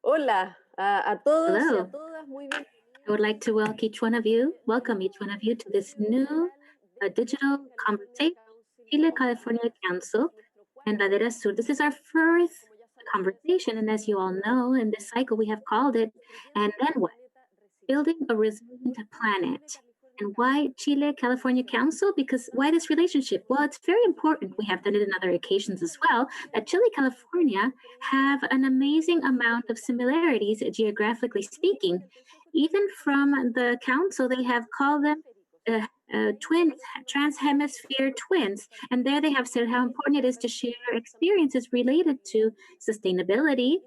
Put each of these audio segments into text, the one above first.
Hola a todos y a Hello. todas, muy bien. I would like to welcome each one of you to this new digital conversation, Chile California Council and Ladera Sur. This is our first conversation, and as you all know, in this cycle we have called it, and then what? Building a resilient planet. And why Chile California Council? Because why this relationship? Well, it's very important. We have done it in other occasions as well. That Chile, California have an amazing amount of similarities geographically speaking. Even from the council, they have called them twins, trans-hemisphere twins. And there they have said how important it is to share experiences related to sustainability,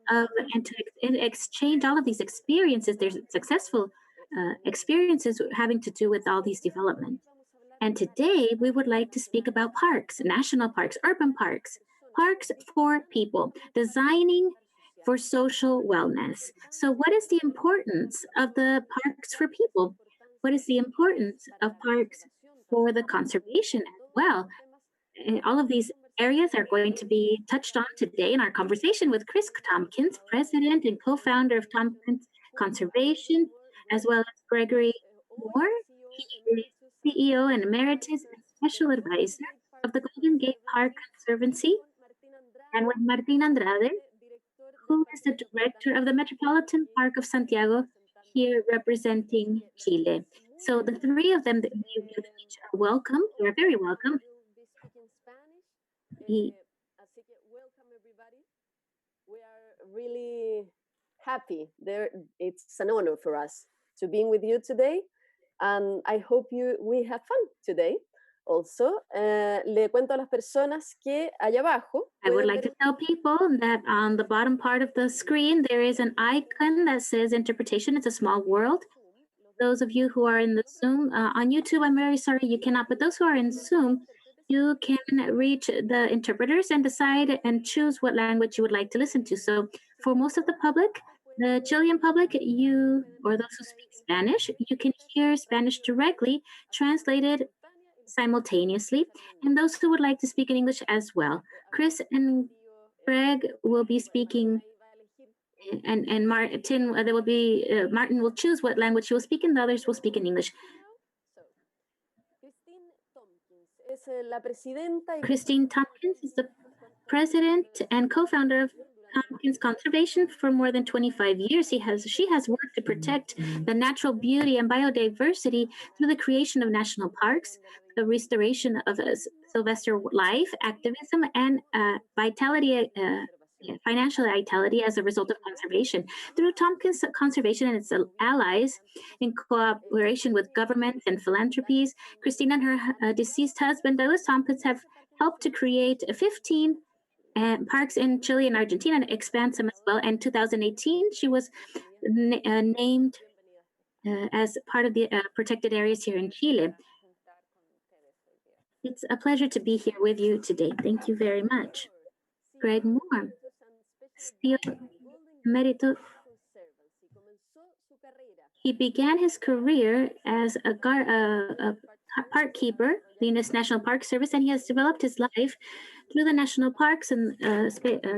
and to exchange all of these experiences. There's successful experiences having to do with all these developments. And today we would like to speak about parks, national parks, urban parks, parks for people, designing for social wellness. So, what is the importance of the parks for people? What is the importance of parks for the conservation as well? And all of these areas are going to be touched on today in our conversation with Chris Tompkins, president and co-founder of Tompkins Conservation, as well as Gregory Moore. He is CEO and emeritus and special advisor of the Golden Gate Park Conservancy, and with Martín Andrade, who is the director of the Metropolitan Park of Santiago, here representing Chile. So the three of them, you each are welcome. You are very welcome. Así que welcome everybody. We are really happy. It's an honor for us to be with you today, and I hope we have fun today. Also, le cuento a las personas que allá abajo. I would like to tell people that on the bottom part of the screen there is an icon that says interpretation. It's a small world. Those of you who are in the Zoom on YouTube, I'm very sorry you cannot, but those who are in Zoom, you can reach the interpreters and decide and choose what language you would like to listen to. So for most of the public, the Chilean public, you or those who speak Spanish, you can hear Spanish directly translated simultaneously, and those who would like to speak in English as well. Chris and Greg will be speaking, and Martin, there will be Martin will choose what language he will speak, and the others will speak in English. Kristine Tompkins is the president and co-founder of Tompkins Conservation for more than 25 years. She has worked to protect the natural beauty and biodiversity through the creation of national parks, the restoration of Sylvester life, activism, and financial vitality as a result of conservation. Through Tompkins Conservation and its allies, in cooperation with governments and philanthropies, Kristine and her deceased husband, Douglas Tompkins, have helped to create 15 parks in Chile and Argentina and expand some as well. In 2018, she was named as part of the protected areas here in Chile. It's a pleasure to be here with you today. Thank you very much. Greg Moore, still emeritus. He began his career as a park keeper, the U.S. National Park Service, and he has developed his life through the national parks and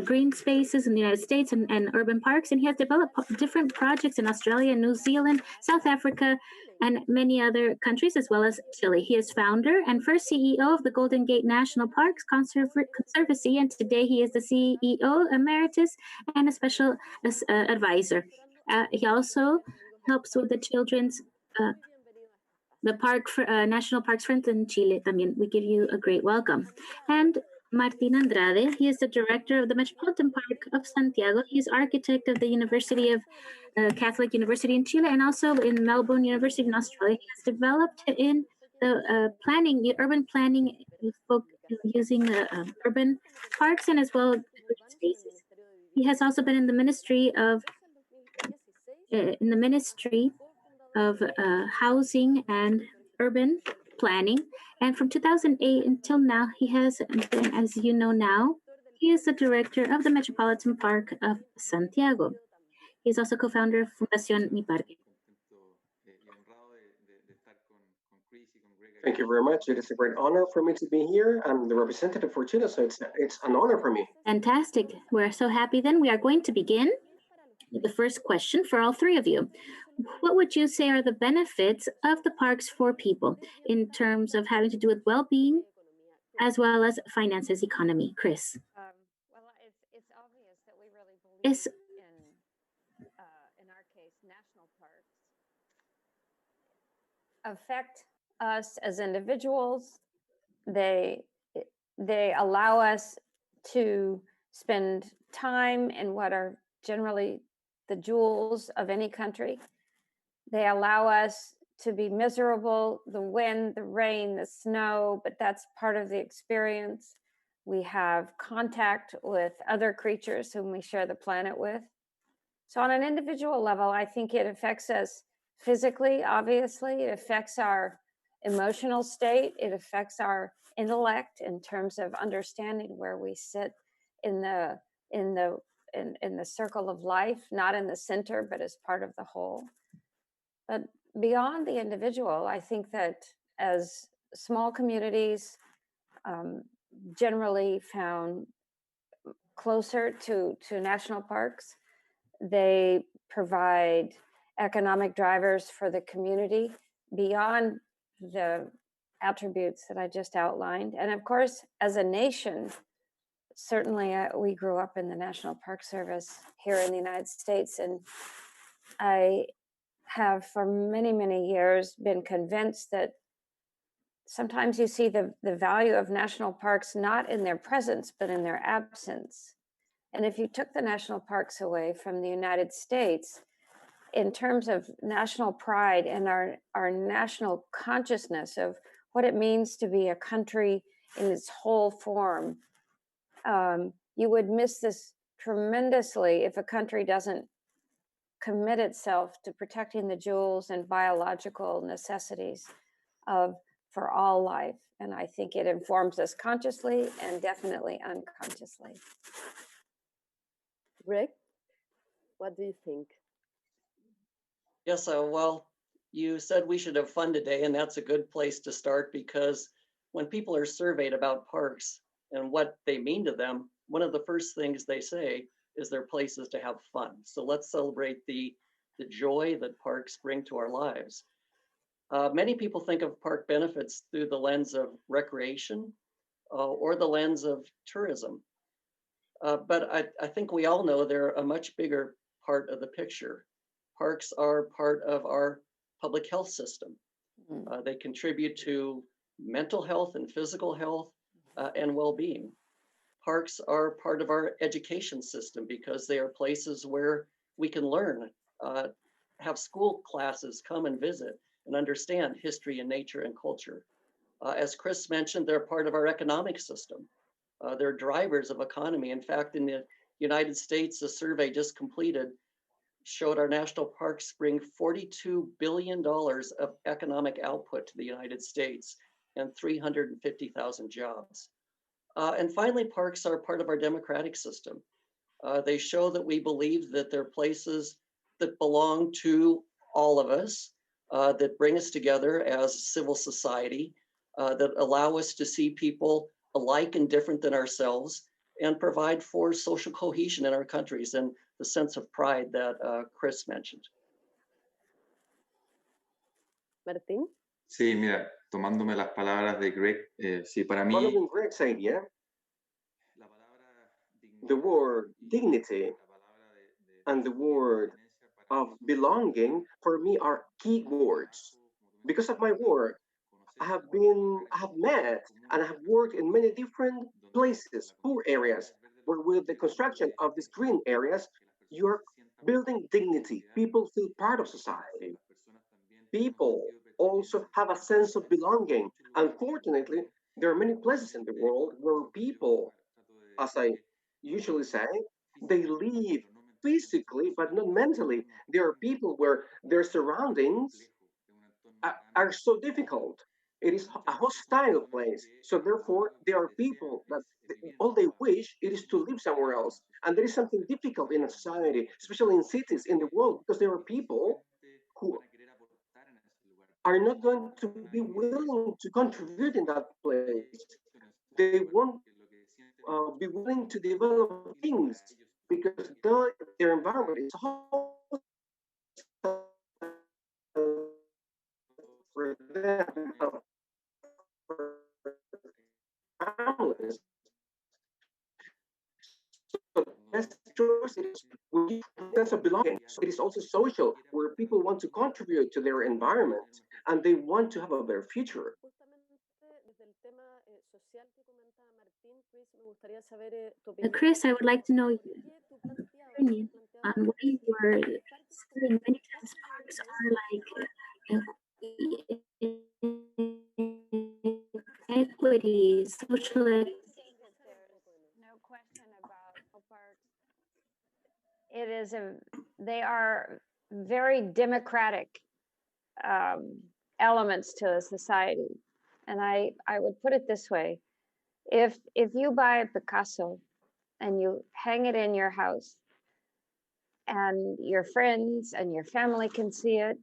green spaces in the United States and urban parks. And he has developed different projects in Australia, New Zealand, South Africa, and many other countries, as well as Chile. He is founder and first CEO of the Golden Gate National Parks Conservancy, and today he is the CEO emeritus and a special advisor. He also helps with the children's the park for national parks friends in Chile. También we give you a great welcome. And Martín Andrade, he is the director of the Metropolitan Park of Santiago. He is architect of the University of Catholic University in Chile and also in Melbourne University in Australia. He has developed in the urban planning using urban parks and as well as green spaces. He has also been in the Ministry of Housing and Urban Planning. And from 2008 until now, he has been, as you know now, he is the director of the Metropolitan Park of Santiago. He is also co-founder of Fundación Mi Parque. Thank you very much. It is a great honor for me to be here. I'm the representative for Chile, so it's an honor for me. Fantastic. We're so happy then. We are going to begin. the first question for all three of you. What would you say are the benefits of the parks for people in terms of having to do with well-being as well as finances, economy? Chris. Well, it's obvious that we really believe in our case, national parks affect us as individuals. They allow us to spend time in what are generally the jewels of any country. They allow us to be miserable, the wind, the rain, the snow, but that's part of the experience. We have contact with other creatures whom we share the planet with. So on an individual level, I think it affects us physically, obviously. It affects our emotional state. It affects our intellect in terms of understanding where we sit in the circle of life, not in the center, but as part of the whole. But beyond the individual, I think that as small communities generally found closer to national parks, they provide economic drivers for the community beyond the attributes that I just outlined. And of course, as a nation, certainly we grew up in the National Park Service here in the United States, and I have for many, many years been convinced that sometimes you see the value of national parks not in their presence, but in their absence. And if you took the national parks away from the United States, in terms of national pride and our national consciousness of what it means to be a country in its whole form, you would miss this tremendously if a country doesn't commit itself to protecting the jewels and biological necessities for all life. And I think it informs us consciously and definitely unconsciously. Rick, what do you think? Yes, well, you said we should have fun today, and that's a good place to start, because when people are surveyed about parks and what they mean to them, one of the first things they say is they're places to have fun. So let's celebrate the joy that parks bring to our lives. Many people think of park benefits through the lens of recreation or the lens of tourism. But I think we all know they're a much bigger part of the picture. Parks are part of our public health system. They contribute to mental health and physical health and well-being. Parks are part of our education system because they are places where we can learn, have school classes come and visit and understand history and nature and culture. As Chris mentioned, they're part of our economic system. They're drivers of economy. In fact, in the United States, a survey just completed showed our national parks bring $42 billion of economic output to the United States and 350,000 jobs. And finally, parks are part of our democratic system. They show that we believe that they're places that belong to all of us, that bring us together as civil society, that allow us to see people alike and different than ourselves, and provide for social cohesion in our countries and the sense of pride that Chris mentioned. Martín? Sí, mira, tomándome las palabras de Greg, sí, para mí, Following Greg's idea, la palabra the word dignity and the word of belonging for me are key words. Because of my work, I have met and I have worked in many different places, poor areas, where with the construction of these green areas, you're building dignity. People feel part of society. People also have a sense of belonging. Unfortunately, there are many places in the world where people, as I usually say, they live physically, but not mentally. There are people where their surroundings are so difficult. It is a hostile place. So therefore, there are people that all they wish it is to live somewhere else. And there is something difficult in a society, especially in cities in the world, because there are people who are not going to be willing to contribute in that place. They won't be willing to develop things because their environment is for them, for families. So that's choice. Sense of belonging. So it is also social, where people want to contribute to their environment and they want to have a better future. Chris, I would like to know your opinion on why you were saying many times parks are like equity, social equity. No question about parks. It is they are very democratic elements to a society. And I would put it this way. If you buy a Picasso and you hang it in your house and your friends and your family can see it,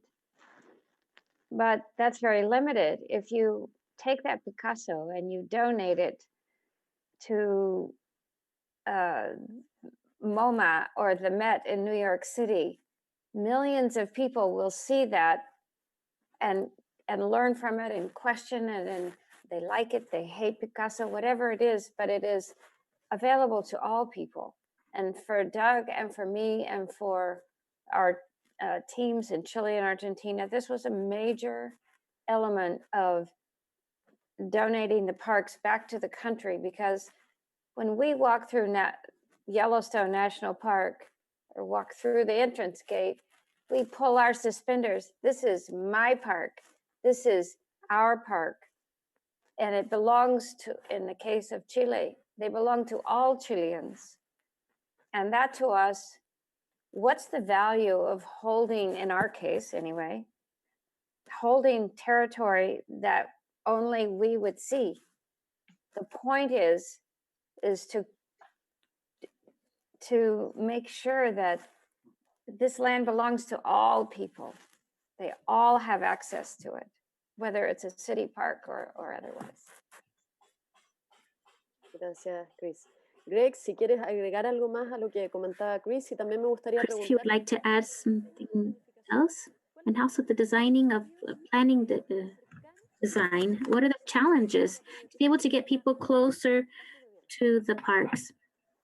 but that's very limited. If you take that Picasso and you donate it to MoMA or the Met in New York City, millions of people will see that and learn from it and question it, and they like it, they hate Picasso, whatever it is, but it is available to all people. And for Doug and for me and for our teams in Chile and Argentina, this was a major element of donating the parks back to the country, because when we walk through Yellowstone National Park or walk through the entrance gate, we pull our suspenders. This is my park. This is our park. And it belongs to, in the case of Chile, they belong to all Chileans. And that to us, what's the value of holding, in our case anyway, holding territory that only we would see? The point is to make sure that this land belongs to all people. They all have access to it, whether it's a city park or otherwise. Gracias, Chris. Greg, si quieres agregar algo más a lo que comentaba Chris, y también me gustaría Chris, if you would like to add something else, and also the designing of planning the design, what are the challenges to be able to get people closer to the parks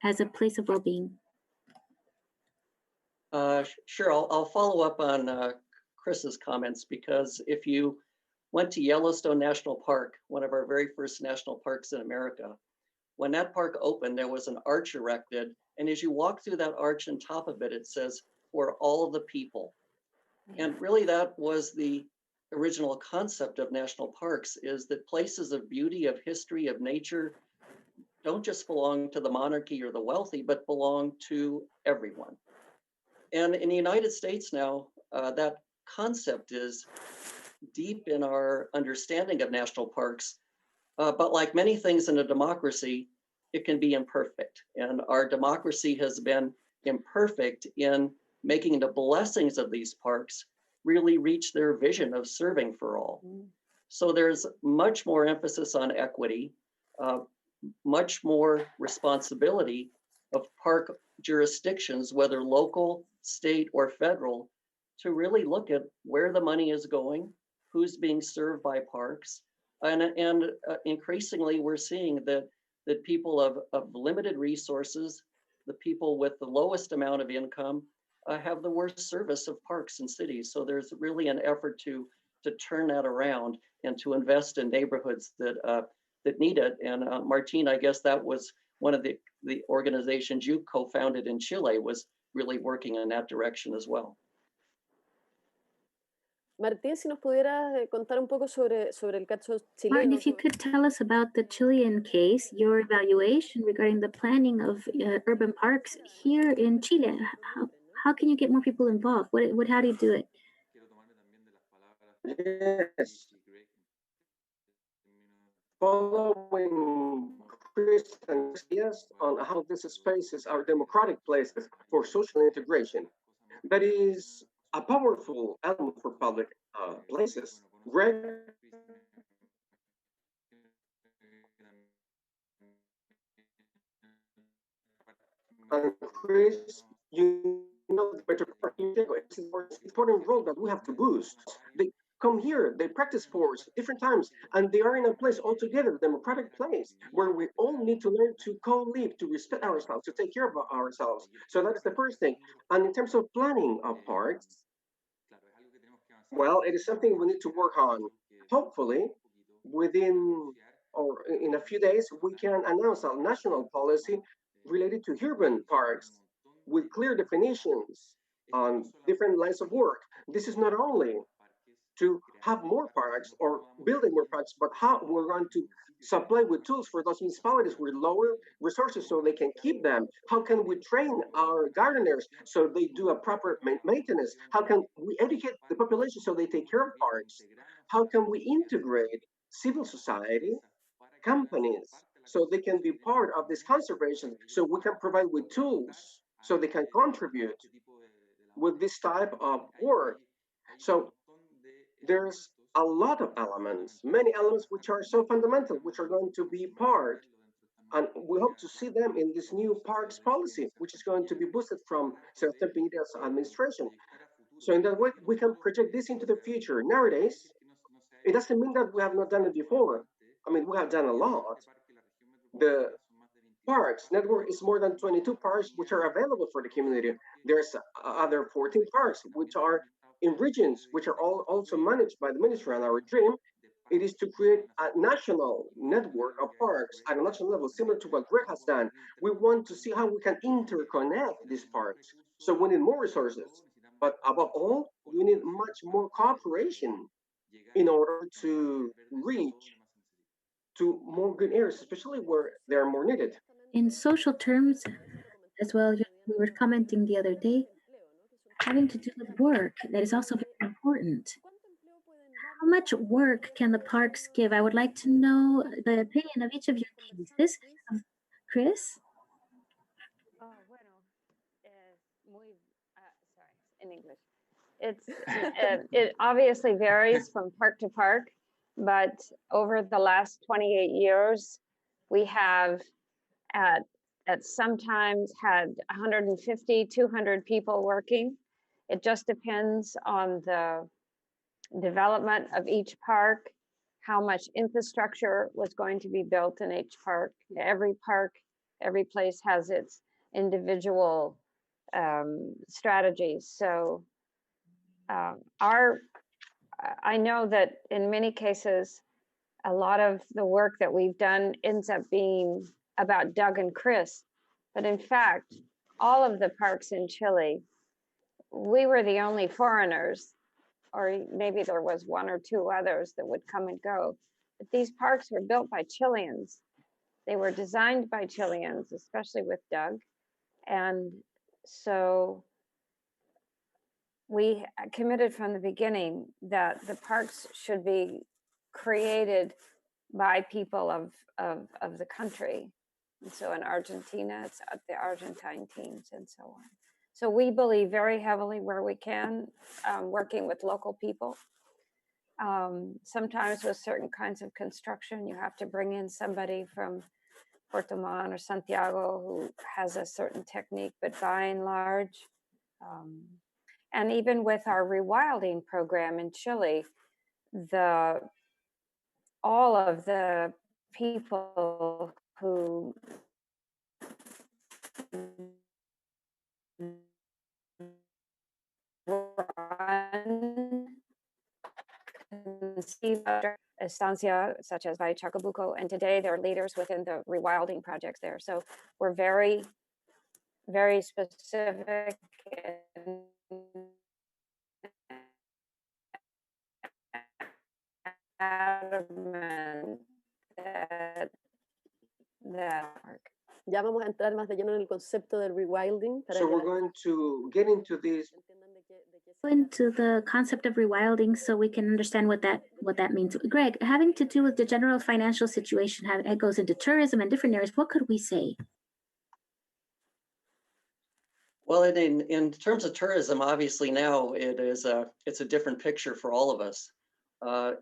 as a place of well-being? Sure, I'll follow up on Chris's comments, because if you went to Yellowstone National Park, one of our very first national parks in America, when that park opened, there was an arch erected. And as you walk through that arch, on top of it, it says, "For all the people." And really that was the original concept of national parks, is that places of beauty, of history, of nature, don't just belong to the monarchy or the wealthy, but belong to everyone. And in the United States now, that concept is deep in our understanding of national parks. But like many things in a democracy, it can be imperfect. And our democracy has been imperfect in making the blessings of these parks really reach their vision of serving for all. So there's much more emphasis on equity, much more responsibility of park jurisdictions, whether local, state, or federal, to really look at where the money is going, who's being served by parks. And increasingly, we're seeing that people of limited resources, the people with the lowest amount of income, have the worst service of parks in cities. So there's really an effort to turn that around and to invest in neighborhoods that need it. And Martín, I guess that was one of the organizations you co-founded in Chile, was really working in that direction as well. Martín, si nos pudieras contar un poco sobre el caso chileno. Martin, if you could tell us about the Chilean case, your evaluation regarding the planning of urban parks here in Chile. How can you get more people involved? How do you do it? Yes. Following Chris and ideas on how these spaces are democratic places for social integration, that is a powerful element for public places. Greg And Chris, you know, the better part, it's an important role that we have to boost. They come here, they practice sports different times, and they are in a place altogether, democratic place, where we all need to learn to co-live, to respect ourselves, to take care of ourselves. So that's the first thing. And in terms of planning of parks, well, it is something we need to work on. Hopefully, within or in a few days, we can announce a national policy related to urban parks with clear definitions on different lines of work. This is not only to have more parks or building more parks, but how we're going to supply with tools for those municipalities with lower resources so they can keep them. How can we train our gardeners so they do a proper maintenance? How can we educate the population so they take care of parks? How can we integrate civil society, companies, so they can be part of this conservation, so we can provide with tools so they can contribute with this type of work? So there's a lot of elements, many elements which are so fundamental, which are going to be part. And we hope to see them in this new parks policy, which is going to be boosted from Sebastián Piñera's administration. So in that way, we can project this into the future. Nowadays, it doesn't mean that we have not done it before. I mean, we have done a lot. The parks network is more than 22 parks which are available for the community. There's other 14 parks which are in regions which are all also managed by the ministry. And our dream, it is to create a national network of parks at a national level, similar to what Greg has done. We want to see how we can interconnect these parks. So we need more resources, but above all, we need much more cooperation in order to reach to more green areas, especially where they are more needed. In social terms, as well, we were commenting the other day, having to do with work, that is also very important. How much work can the parks give? I would like to know the opinion of each of your cases. Chris? Oh, bueno, sorry, in English. It's it obviously varies from park to park, but over the last 28 years, we have at sometimes had 150, 200 people working. It just depends on the development of each park, how much infrastructure was going to be built in each park. Park, every place has its individual strategies. So I know that in many cases, a lot of the work that we've done ends up being about Doug and Chris. But in fact, all of the parks in Chile, we were the only foreigners, or maybe there was one or two others that would come and go. But these parks were built by Chileans. They were designed by Chileans, especially with Doug. And so we committed from the beginning that the parks should be created by people of the country. And so in Argentina, it's the Argentine teams and so on. So we believe very heavily where we can, working with local people. Sometimes with certain kinds of construction, you have to bring in somebody from Puerto Montt or Santiago who has a certain technique, but by and large, and even with our rewilding program in Chile, all of the people who run estancia such as by Chacabuco, and today they're leaders within the rewilding projects there. So we're very, very specific and adamant that Ya vamos a entrar más de lleno en el concepto del rewilding. So we're going to get into this. Into the concept of rewilding so we can understand what that means. Greg, having to do with the general financial situation, how it goes into tourism and different areas, what could we say? Well, in terms of tourism, obviously now it's a different picture for all of us.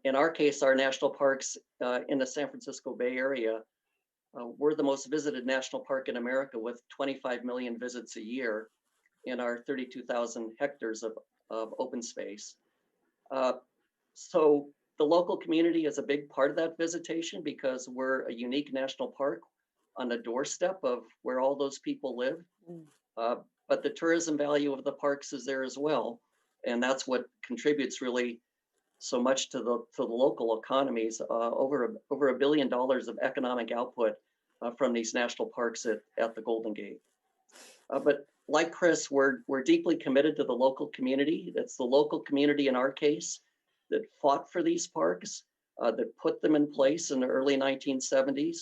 In our case, our national parks in the San Francisco Bay Area We're the most visited national park in America with 25 million visits a year in our 32,000 hectares of open space. So the local community is a big part of that visitation because we're a unique national park on the doorstep of where all those people live. But the tourism value of the parks is there as well. And that's what contributes really so much to the local economies, over $1 billion of economic output from these national parks at the Golden Gate. But like Chris, we're deeply committed to the local community. It's the local community in our case that fought for these parks, that put them in place in the early 1970s.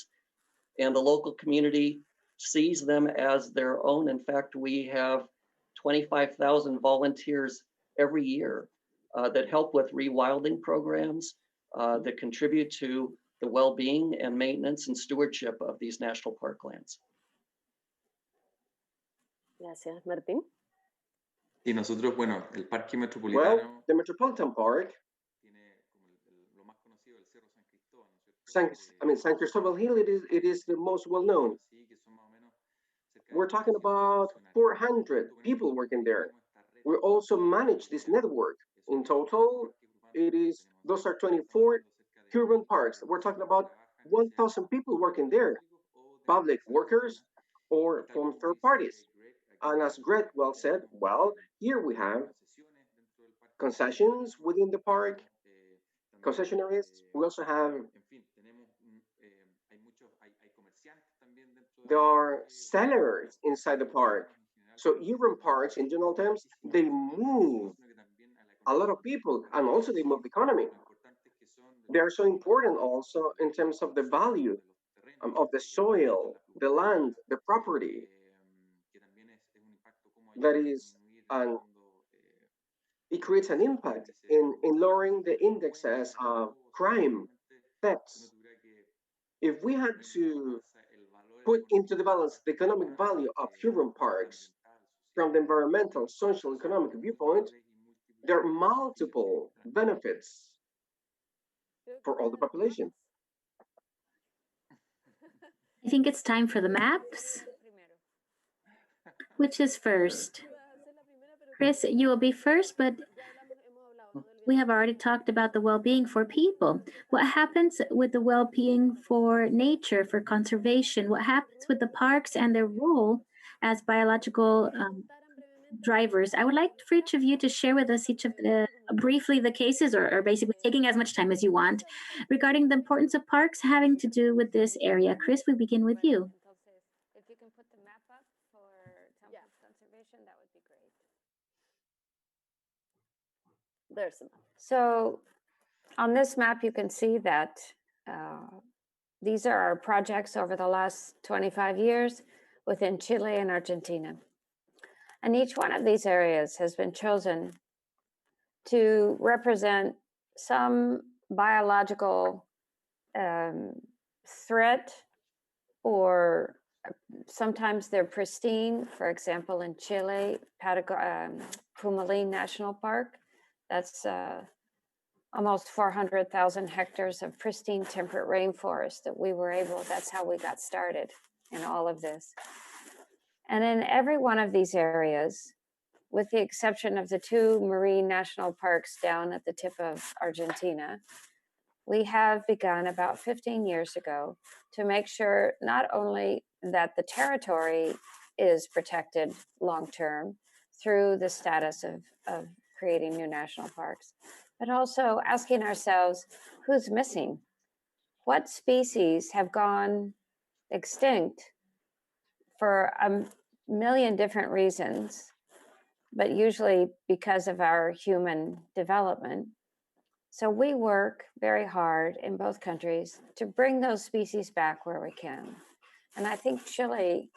And the local community sees them as their own. In fact, we have 25,000 volunteers every year that help with rewilding programs, that contribute to the well-being and maintenance and stewardship of these national park lands. Gracias, Martín. Y nosotros, bueno, el Parque Well, Metropolitano the Metropolitan Park, tiene como lo más conocido el Cerro San Cristóbal, ¿no es cierto? San Cristobal Hill, it is the most well known. Sí, que son más o menos cerca de We're talking about 400 people working there. We also manage this network. In total, those are 24 urban parks. We're talking about 1,000 people working there, public workers or from third parties. And as Greg well said, well, here we have concessions within the park, concessionaries. We also have, there are sellers inside the park. So urban parks, in general terms, they move a lot of people, and also they move the economy. They are so important also in terms of the value of the soil, the land, the property. That is, and it creates an impact in lowering the indexes of crime, thefts. If we had to put into the balance the economic value of urban parks from the environmental, social, economic viewpoint, there are multiple benefits for all the population. I think it's time for the maps. Which is first? Chris, you will be first, but we have already talked about the well-being for people. What happens with the well-being for nature, for conservation? What happens with the parks and their role as biological drivers? I would like for each of you to share with us briefly the cases, or basically taking as much time as you want, regarding the importance of parks having to do with this area. Chris, we begin with you. If you can put the map up for Tompkins conservation, that would be great. There's a map. So on this map, you can see that these are our projects over the last 25 years within Chile and Argentina. And each one of these areas has been chosen to represent some biological threat, or sometimes they're pristine. For example, in Chile, Pumalín National Park, that's almost 400,000 hectares of pristine temperate rainforest that we were able, that's how we got started in all of this. And in every one of these areas, with the exception of the 2 marine national parks down at the tip of Argentina, we have begun about 15 years ago to make sure not only that the territory is protected long-term through the status of creating new national parks, but also asking ourselves, who's missing? What species have gone extinct for a million different reasons, but usually because of our human development? So we work very hard in both countries to bring those species back where we can. And I think Chile's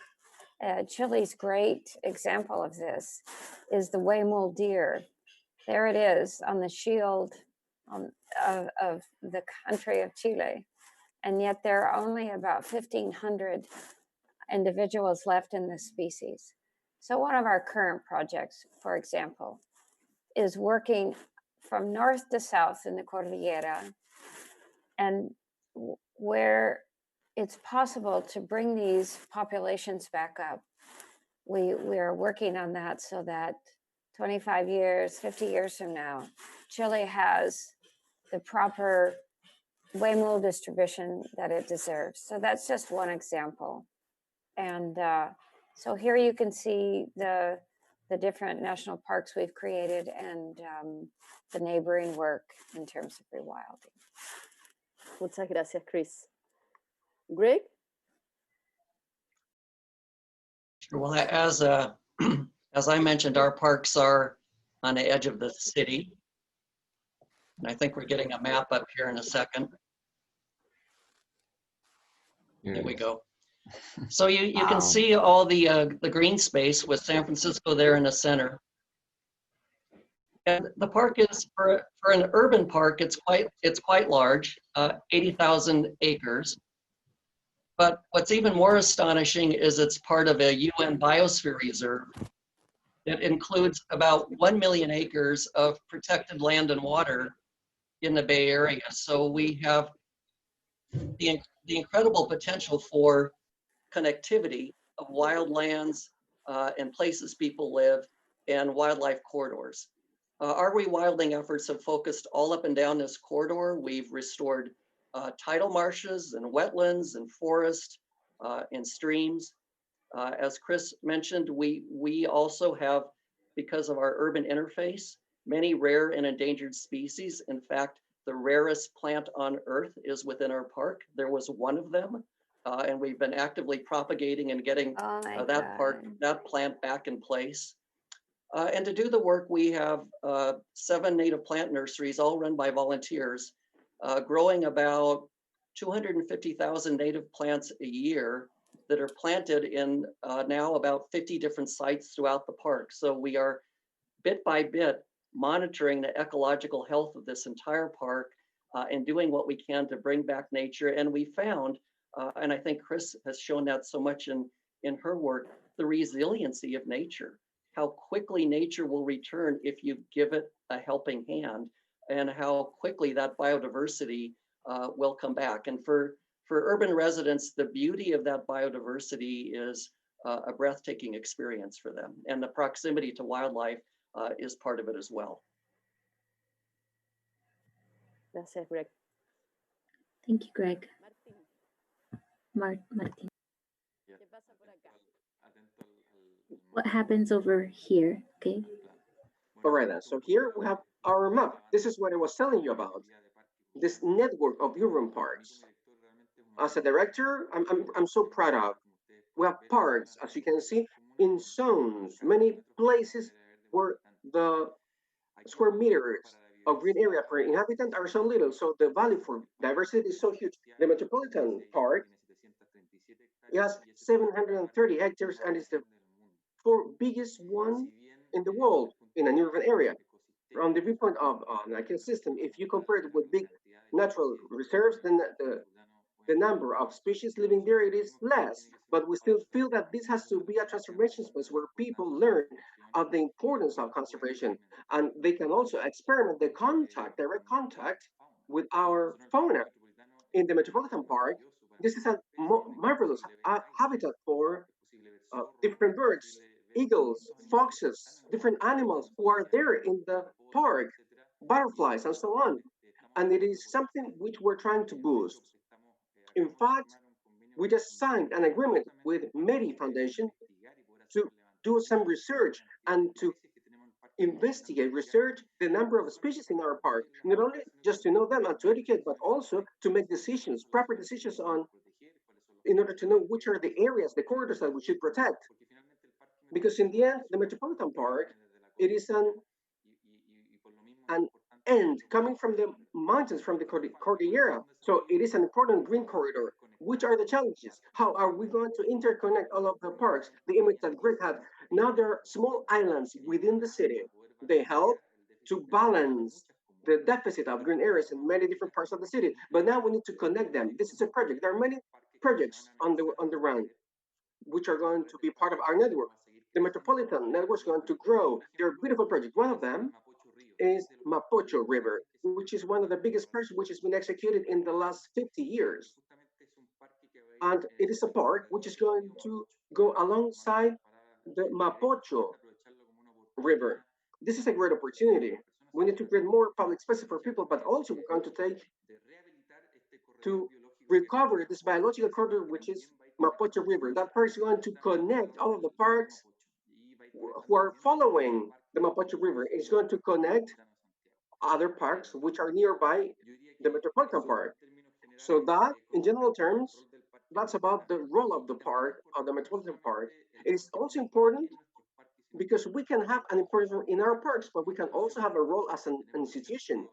great example of this is the Huemul deer. There it is on the shield of the country of Chile. And yet there are only about 1,500 individuals left in this species. So one of our current projects, for example, is working from north to south in the Cordillera, and where it's possible to bring these populations back up. We are working on that so that 25 years, 50 years from now, Chile has the proper waymo distribution that it deserves. So that's just one example. And so here you can see the different national parks we've created and the neighboring work in terms of rewilding. Muchas gracias, Chris. Greg? Sure. Well, as I mentioned, our parks are on the edge of the city. And I think we're getting a map up here in a second. There we go. So you can see all the green space with San Francisco there in the center. And the park is for an urban park. It's quite large, 80,000 acres. But what's even more astonishing is it's part of a UN biosphere reserve that includes about 1 million acres of protected land and water in the Bay Area. So we have the incredible potential for connectivity of wildlands and places people live and wildlife corridors. Our rewilding efforts have focused all up and down this corridor. We've restored tidal marshes and wetlands and forest and streams. As Chris mentioned, we also have, because of our urban interface, many rare and endangered species. In fact, the rarest plant on Earth is within our park. There was one of them, and we've been actively propagating and getting that plant back in place. And to do the work, we have 7 native plant nurseries, all run by volunteers, growing about 250,000 native plants a year that are planted in now about 50 different sites throughout the park. So we are bit by bit monitoring the ecological health of this entire park and doing what we can to bring back nature. And we found, and I think Chris has shown that so much in her work, the resiliency of nature, how quickly nature will return if you give it a helping hand, and how quickly that biodiversity will come back. And for urban residents, the beauty of that biodiversity is a breathtaking experience for them. And the proximity to wildlife is part of it as well. Gracias, Greg. Thank you, Greg. Martín. What happens over here? Okay. All right, then. So here we have our map. This is what I was telling you about. This network of urban parks. As a director, I'm so proud of. We have parks, as you can see, in zones, many places where the square meters of green area per inhabitant are so little. So the value for diversity is so huge. The Metropolitan Park, it has 730 hectares and is the 4th biggest one in the world in an urban area. From the viewpoint of an ecosystem, if you compare it with big natural reserves, then the number of species living there, it is less. But we still feel that this has to be a transformation space where people learn of the importance of conservation. And they can also experiment the direct contact with our fauna. In the Metropolitan Park, this is a marvelous habitat for different birds, eagles, foxes, different animals who are there in the park, butterflies, and so on. And it is something which we're trying to boost. In fact, we just signed an agreement with Meri Foundation to do some research and to investigate, research the number of species in our park, not only just to know them and to educate, but also to make decisions, proper decisions in order to know which are the areas, the corridors that we should protect. Because in the end, the Metropolitan Park, it is an end coming from the mountains, from the Cordillera. So it is an important green corridor. Which are the challenges? How are we going to interconnect all of the parks? The image that Greg had. Now there are small islands within the city. They help to balance the deficit of green areas in many different parts of the city. But now we need to connect them. This is a project. There are many projects on the run, which are going to be part of our network. The Metropolitan Network is going to grow. There are beautiful projects. One of them is Mapocho River, which is one of the biggest projects which has been executed in the last 50 years. And it is a park which is going to go alongside the Mapocho River. This is a great opportunity. We need to create more public spaces for people, but also we're going to take to recover this biological corridor, which is Mapocho River. That park is going to connect all of the parks who are following the Mapocho River. It's going to connect other parks which are nearby the Metropolitan Park. So that, in general terms, that's about the role of the park, of the Metropolitan Park. It is also important because we can have an importance in our parks, but we can also have a role as an institution.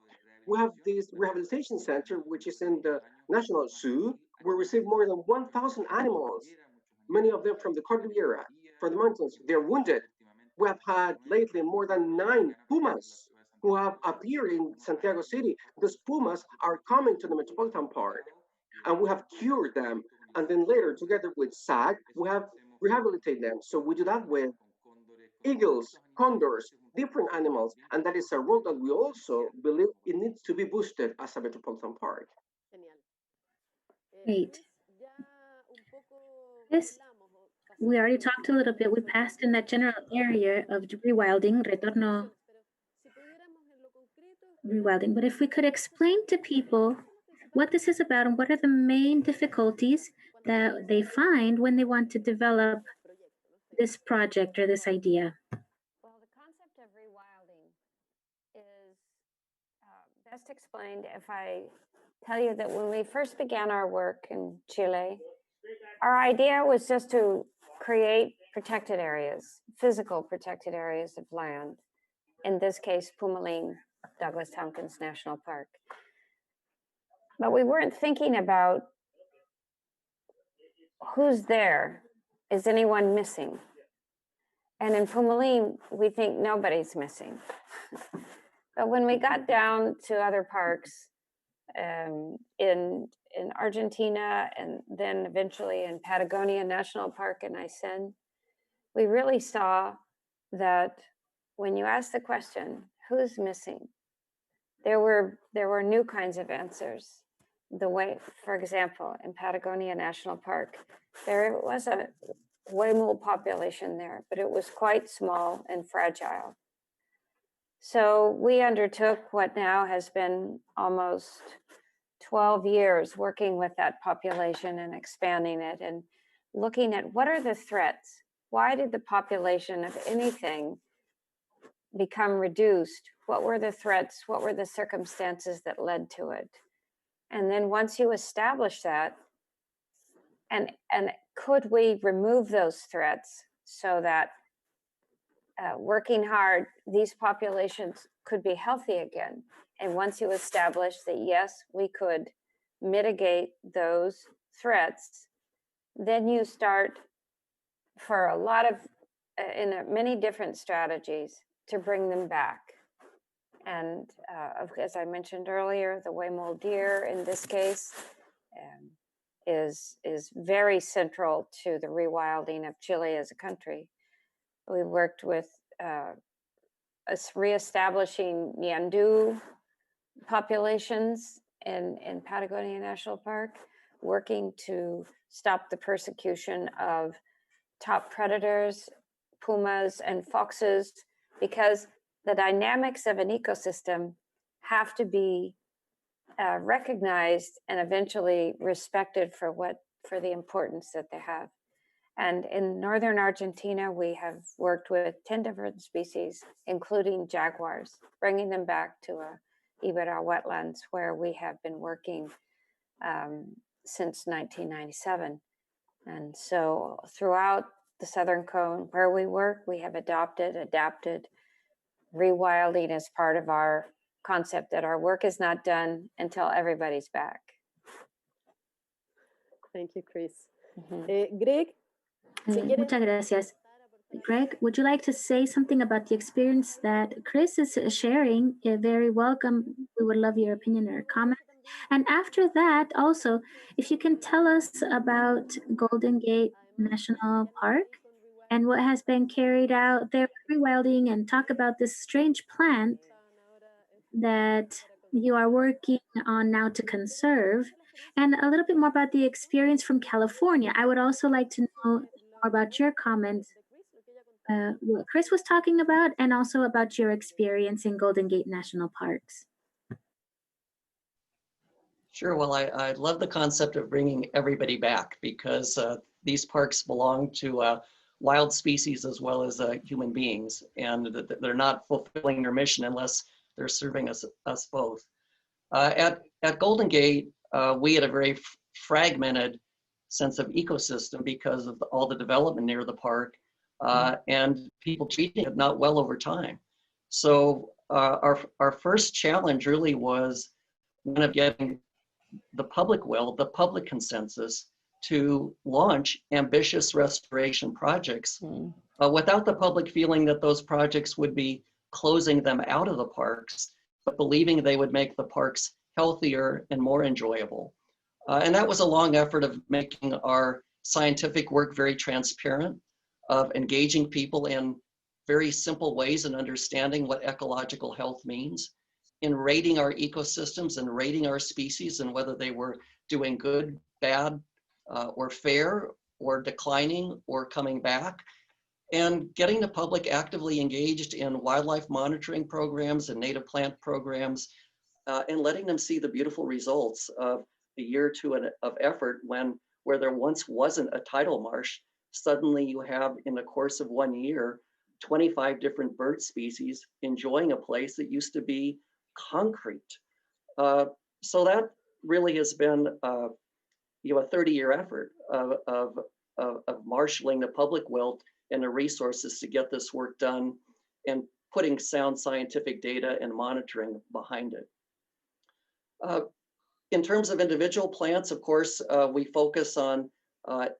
We have this rehabilitation center, which is in the National Zoo. We receive more than 1,000 animals, many of them from the Cordillera, from the mountains. They're wounded. We have had lately more than 9 pumas who have appeared in Santiago City. Those pumas are coming to the Metropolitan Park, and we have cured them. And then later, together with SAG, we have rehabilitated them. So we do that with eagles, condors, different animals, and that is a role that we also believe it needs to be boosted as a metropolitan park. Great. Yes, we already talked a little bit. We passed in that general area of rewilding, retorno rewilding. But if we could explain to people what this is about and what are the main difficulties that they find when they want to develop this project or this idea. Well, the concept of rewilding is best explained if I tell you that when we first began our work in Chile, our idea was just to create protected areas, physical protected areas of land. In this case, Pumalín, Douglas Tompkins National Park. But we weren't thinking about who's there. Is anyone missing? And in Pumalín, we think nobody's missing. But when we got down to other parks in Argentina and then eventually in Patagonia National Park in Aysén, we really saw that when you ask the question, who's missing? There were new kinds of answers. The way, for example, in Patagonia National Park, there was a huemul population there, but it was quite small and fragile. So we undertook what now has been almost 12 years working with that population and expanding it and looking at what are the threats? Why did the population of anything become reduced? What were the threats? What were the circumstances that led to it? And then once you establish that, and could we remove those threats so that working hard, these populations could be healthy again? And once you establish that, yes, we could mitigate those threats, then you start for a lot of, many different strategies to bring them back. And as I mentioned earlier, the huemul deer in this case is very central to the rewilding of Chile as a country. We worked with reestablishing Ñandú populations in Patagonia National Park, working to stop the persecution of top predators, pumas and foxes, because the dynamics of an ecosystem have to be recognized and eventually respected for the importance that they have. And in northern Argentina, we have worked with 10 different species, including jaguars, bringing them back to Ibera wetlands where we have been working since 1997. And so throughout the Southern Cone where we work, we have adapted rewilding as part of our concept that our work is not done until everybody's back. Thank you, Chris. Greg? Muchas gracias. Greg, would you like to say something about the experience that Chris is sharing? Very welcome. We would love your opinion or comment. And after that, also, if you can tell us about Golden Gate National Park and what has been carried out there, rewilding, and talk about this strange plant that you are working on now to conserve, and a little bit more about the experience from California. I would also like to know more about your comments, what Chris was talking about, and also about your experience in Golden Gate National Parks. Sure. Well, I love the concept of bringing everybody back because these parks belong to wild species as well as human beings, and they're not fulfilling their mission unless they're serving us both. At Golden Gate, we had a very fragmented sense of ecosystem because of all the development near the park and people treating it not well over time. So our first challenge really was one of getting the public will, the public consensus to launch ambitious restoration projects without the public feeling that those projects would be closing them out of the parks, but believing they would make the parks healthier and more enjoyable. And that was a long effort of making our scientific work very transparent, of engaging people in very simple ways and understanding what ecological health means, in rating our ecosystems and rating our species and whether they were doing good, bad, or fair, or declining, or coming back, and getting the public actively engaged in wildlife monitoring programs and native plant programs, and letting them see the beautiful results of a year or two of effort where there once wasn't a tidal marsh. Suddenly you have, in the course of 1 year, 25 different bird species enjoying a place that used to be concrete. So that really has been a 30-year effort of marshaling the public will and the resources to get this work done and putting sound scientific data and monitoring behind it. In terms of individual plants, of course, we focus on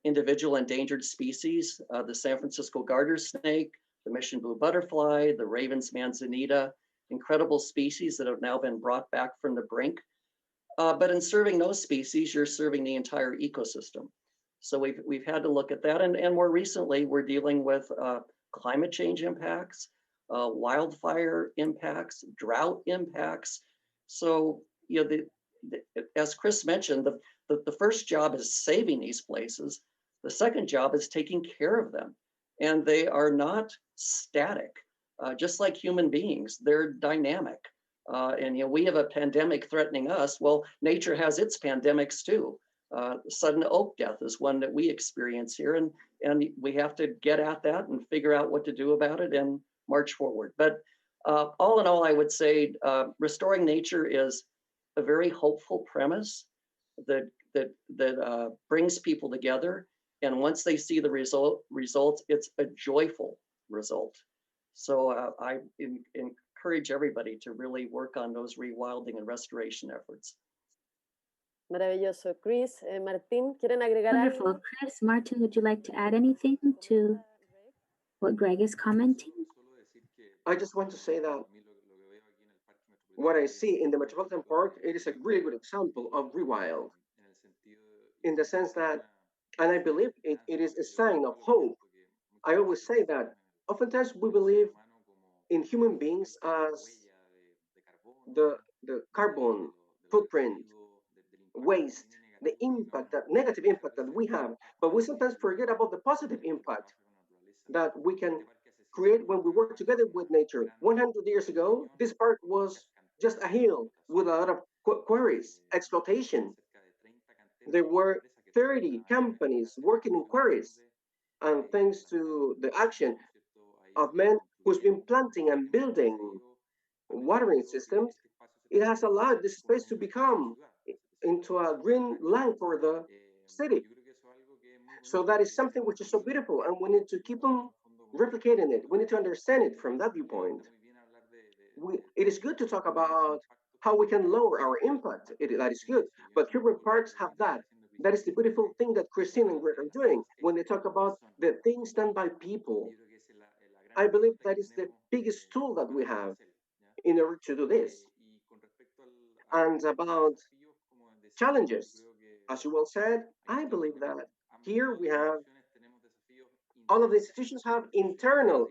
individual endangered species, the San Francisco garter snake, the mission blue butterfly, the raven's manzanita, incredible species that have now been brought back from the brink. But in serving those species, you're serving the entire ecosystem. So we've had to look at that. And more recently, we're dealing with climate change impacts, wildfire impacts, drought impacts. So, as Chris mentioned, the first job is saving these places. The second job is taking care of them. And they are not static, just like human beings, they're dynamic. And we have a pandemic threatening us. Well, nature has its pandemics too. Sudden oak death is one that we experience here, and we have to get at that and figure out what to do about it and march forward. But all in all, I would say restoring nature is a very hopeful premise that brings people together. And once they see the results, it's a joyful result. So I encourage everybody to really work on those rewilding and restoration efforts. Maravilloso. Chris, Martín, ¿quieren agregar Wonderful. algo? Chris, Martin, would you like to add anything to what Greg is commenting? I just want to say that what I see in the Metropolitan Park, it is a really good example of rewild, in the sense that, and I believe it is a sign of hope. I always say that oftentimes we believe in human beings as the carbon footprint, waste, the impact, that negative impact that we have, but we sometimes forget about the positive impact that we can create when we work together with nature. 100 years ago, this park was just a hill with a lot of quarries, exploitation. There were 30 companies working in quarries, and thanks to the action of men who's been planting and building watering systems, it has allowed this space to become into a green land for the city. So that is something which is so beautiful, and we need to keep on replicating it. We need to understand it from that viewpoint. It is good to talk about how we can lower our impact. That is good, but urban parks have that. That is the beautiful thing that Kristine and Greg are doing when they talk about the things done by people. I believe that is the biggest tool that we have in order to do this. And about challenges, as you well said, I believe that here we have all of the institutions have internal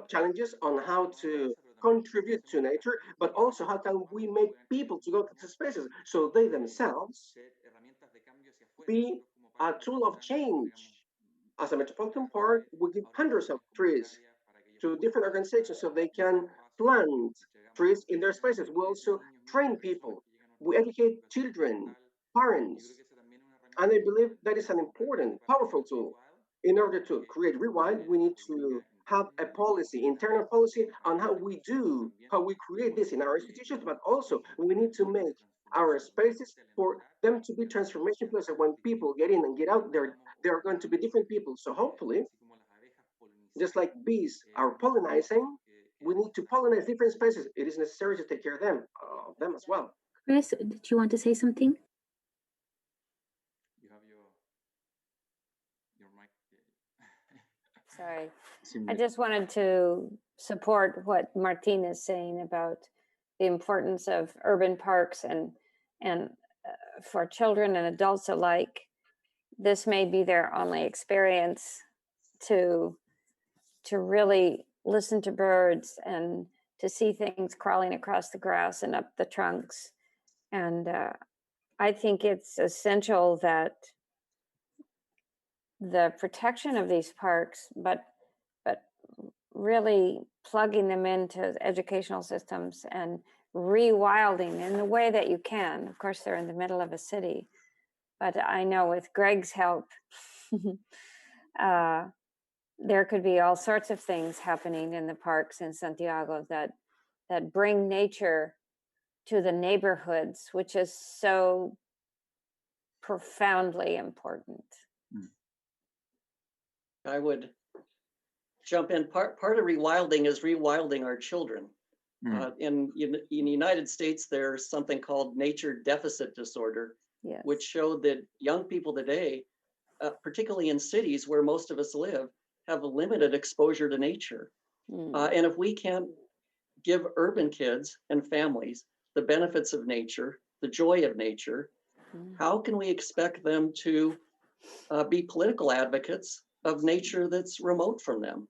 challenges on how to contribute to nature, but also how can we make people to go to the spaces so they themselves be a tool of change. As a metropolitan park, we give hundreds of trees to different organizations so they can plant trees in their spaces. We also train people. We educate children, parents, and I believe that is an important, powerful tool. In order to create rewild, we need to have a policy, internal policy on how we create this in our institutions, but also we need to make our spaces for them to be transformation places. When people get in and get out, they're going to be different people. So hopefully, just like bees are pollinizing, we need to pollinize different spaces. It is necessary to take care of them as well. Chris, did you want to say something? You have your mic. Sorry. I just wanted to support what Martín is saying about the importance of urban parks and for children and adults alike. This may be their only experience to really listen to birds and to see things crawling across the grass and up the trunks. And I think it's essential that the protection of these parks, but really plugging them into educational systems and rewilding in the way that you can. Of course, they're in the middle of a city, but I know with Greg's help, there could be all sorts of things happening in the parks in Santiago that bring nature to the neighborhoods, which is so profoundly important. I would jump in. Part of rewilding is rewilding our children. In the United States, there's something called nature deficit disorder, Yes. which showed that young people today, particularly in cities where most of us live, have limited exposure to nature. And if we can't give urban kids and families the benefits of nature, the joy of nature, how can we expect them to be political advocates of nature that's remote from them?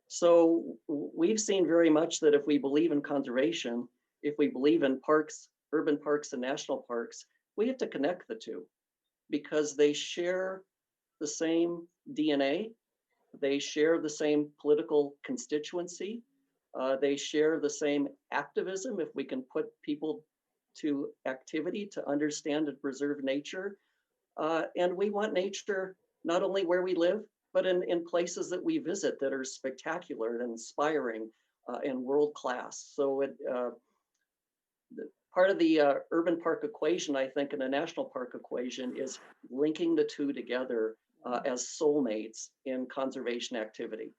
So we've seen very much that if we believe in conservation, if we believe in parks, urban parks and national parks, we have to connect the two because they share the same DNA, they share the same political constituency, they share the same activism if we can put people to activity to understand and preserve nature. And we want nature not only where we live, but in places that we visit that are spectacular and inspiring and world-class. So part of the urban park equation, I think, in the national park equation is linking the two together as soulmates in conservation activity.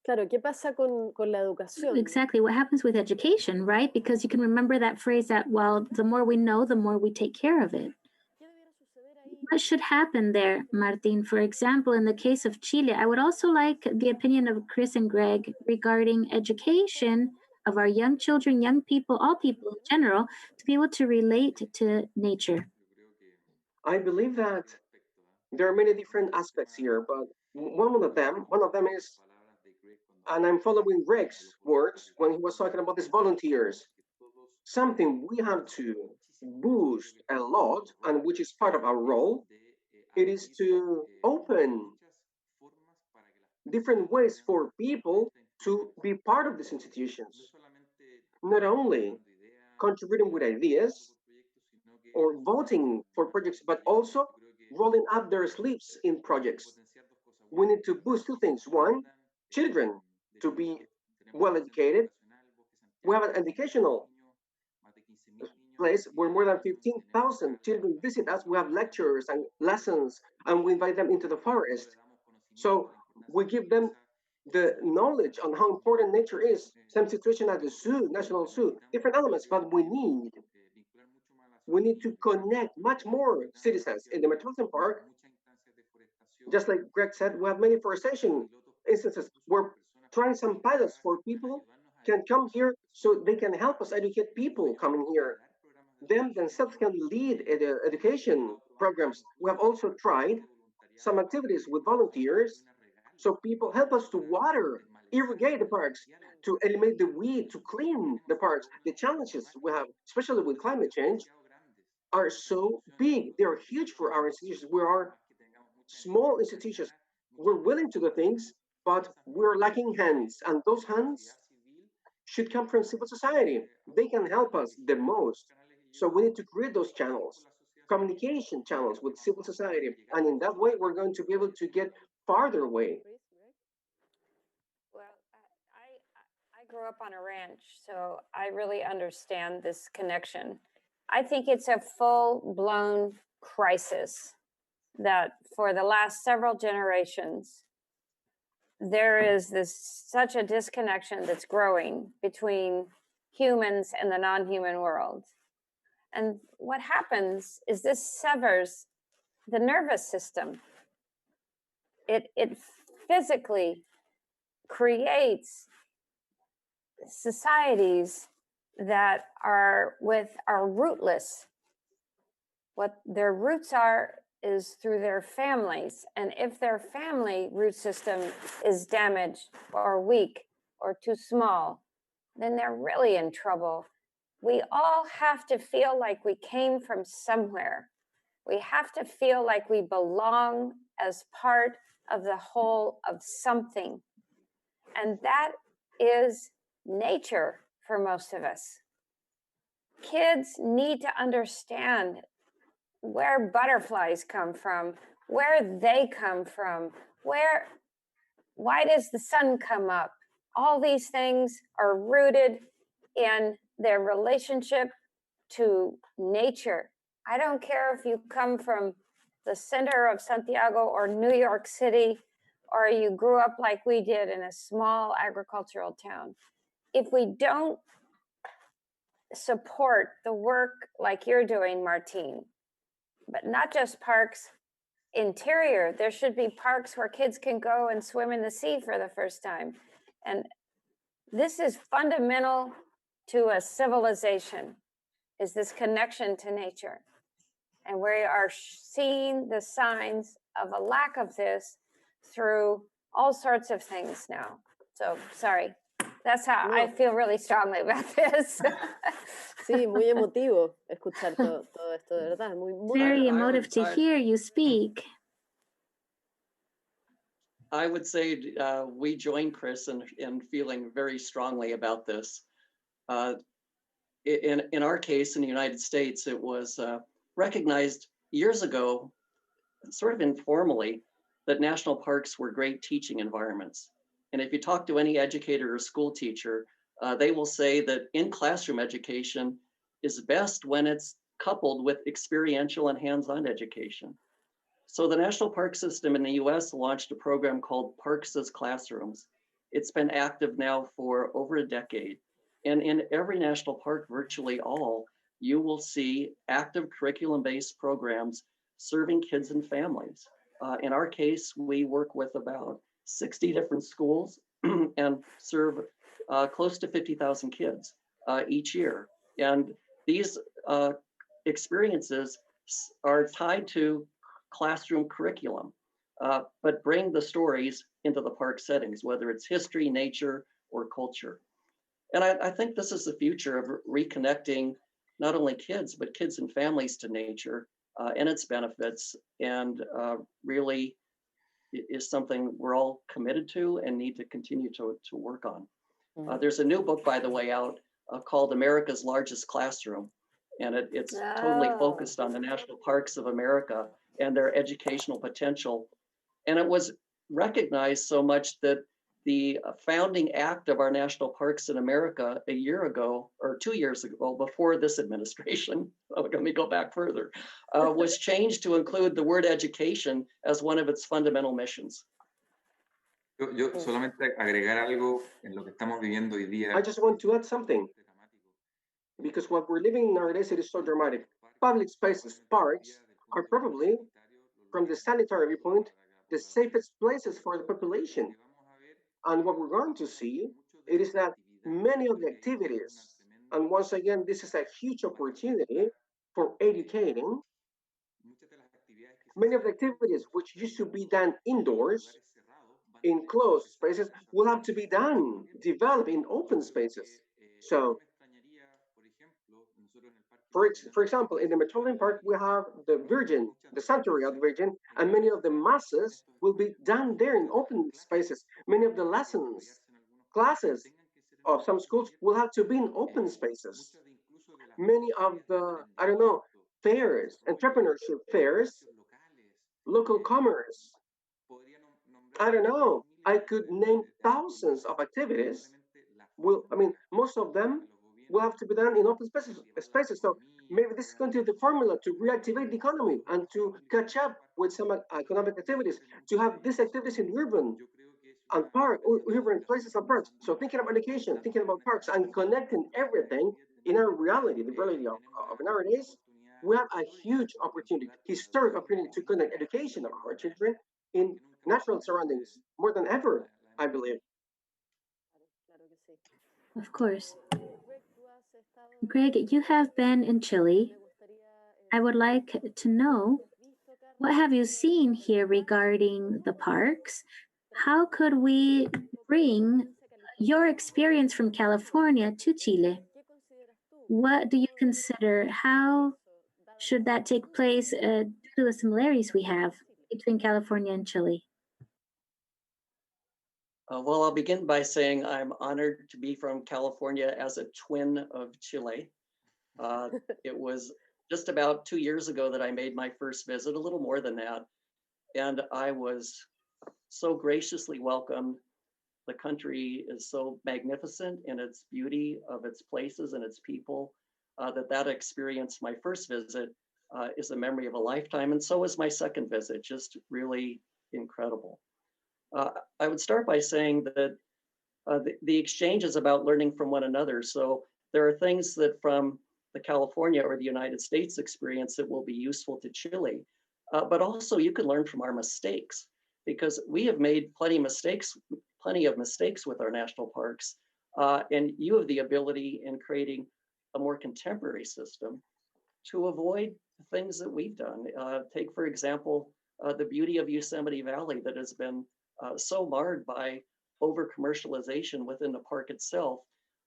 Claro, ¿qué pasa con la educación? Exactly. What happens with education, right? Because you can remember that phrase that, well, the more we know, the more we take care of it. What should happen there, Martín? For example, in the case of Chile, I would also like the opinion of Chris and Greg regarding education of our young children, young people, all people in general, to be able to relate to nature. I believe that there are many different aspects here, but one of them is, and I'm following Greg's words when he was talking about these volunteers. Something we have to boost a lot, and which is part of our role, it is to open different ways for people to be part of these institutions. Not only contributing with ideas or voting for projects, but also rolling up their sleeves in projects. We need to boost two things. One, children to be well educated. We have an educational place where more than 15,000 children visit us. We have lectures and lessons, and we invite them into the forest. So we give them the knowledge on how important nature is. Same situation at the zoo, National Zoo, different elements, but we need to connect much more citizens in the Metropolitan Park. Just like Greg said, we have many forestation instances. We're trying some pilots for people can come here so they can help us educate people coming here. Them themselves can lead education programs. We have also tried some activities with volunteers. So people help us to water, irrigate the parks, to eliminate the weed, to clean the parks. The challenges we have, especially with climate change, are so big. They're huge for our institutions. We are small institutions. We're willing to do things, but we're lacking hands. And those hands should come from civil society. They can help us the most. So we need to create those channels, communication channels with civil society. And in that way, we're going to be able to get farther away. Well, I grew up on a ranch, so I really understand this connection. I think it's a full-blown crisis that for the last several generations, there is such a disconnection that's growing between humans and the non-human world. And what happens is this severs the nervous system. It physically creates societies that are rootless. What their roots are is through their families. And if their family root system is damaged or weak or too small, then they're really in trouble. We all have to feel like we came from somewhere. We have to feel like we belong as part of the whole of something. And that is nature for most of us. Kids need to understand where butterflies come from, where they come from, why does the sun come up? All these things are rooted in their relationship to nature. I don't care if you come from the center of Santiago or New York City, or you grew up like we did in a small agricultural town. If we don't support the work like you're doing, Martín, but not just parks interior, there should be parks where kids can go and swim in the sea for the first time. And this is fundamental to a civilization, is this connection to nature. And we are seeing the signs of a lack of this through all sorts of things now. So sorry, that's how I feel really strongly about this. Sí, muy emotivo escuchar todo esto, de verdad. Very emotive to hear you speak. I would say we join Chris in feeling very strongly about this. In our case, in the United States, it was recognized years ago, sort of informally, that national parks were great teaching environments. And if you talk to any educator or school teacher, they will say that in-classroom education is best when it's coupled with experiential and hands-on education. So the National Park System in the US launched a program called Parks as Classrooms. It's been active now for over a decade. And in every national park, virtually all, you will see active curriculum-based programs serving kids and families. In our case, we work with about 60 different schools and serve close to 50,000 kids each year. And these experiences are tied to classroom curriculum, but bring the stories into the park settings, whether it's history, nature, or culture. And I think this is the future of reconnecting not only kids, but kids and families to nature and its benefits, and really is something we're all committed to and need to continue to work on. There's a new book, by the way, out called America's Largest Classroom, and it's totally focused on the national parks of America and their educational potential. And it was recognized so much that the founding act of our national parks in America a year ago, or 2 years ago, before this administration, let me go back further, was changed to include the word education as one of its fundamental missions. Yo solamente agregar algo en lo que estamos viviendo hoy día. I just want to add something, because what we're living nowadays, it is so dramatic. Public spaces, parks, are probably, from the sanitary viewpoint, the safest places for the population. And what we're going to see, it is that many of the activities, and once again, this is a huge opportunity for educating, many of the activities which used to be done indoors, in closed spaces, will have to be done, developed in open spaces. So For example, in the Metropolitan Park, we have the Virgin, the Sanctuary of the Virgin, and many of the masses will be done there in open spaces. Many of the lessons, classes of some schools will have to be in open spaces. Many of the, I don't know, fairs, entrepreneurship fairs, local commerce, I don't know, I could name thousands of activities. Most of them will have to be done in open spaces. So maybe this is going to be the formula to reactivate the economy and to catch up with some economic activities, to have these activities in urban and park, or urban places and parks. So thinking about education, thinking about parks, and connecting everything in our reality, the reality of nowadays, we have a huge opportunity, historic opportunity to connect education of our children in natural surroundings more than ever, I believe. Of course. Greg, you have been in Chile. I would like to know, what have you seen here regarding the parks? How could we bring your experience from California to Chile? What do you consider? How should that take place due to the similarities we have between California and Chile? Well, I'll begin by saying I'm honored to be from California as a twin of Chile. It was just about 2 years ago that I made my first visit, a little more than that. And I was so graciously welcomed. The country is so magnificent in its beauty of its places and its people that experience, my first visit, is a memory of a lifetime. And so was my second visit, just really incredible. I would start by saying that the exchange is about learning from one another. So there are things that from the California or the United States experience that will be useful to Chile, but also you can learn from our mistakes, because we have made plenty of mistakes with our national parks, and you have the ability in creating a more contemporary system to avoid things that we've done. Take, for example, the beauty of Yosemite Valley that has been so marred by over-commercialization within the park itself,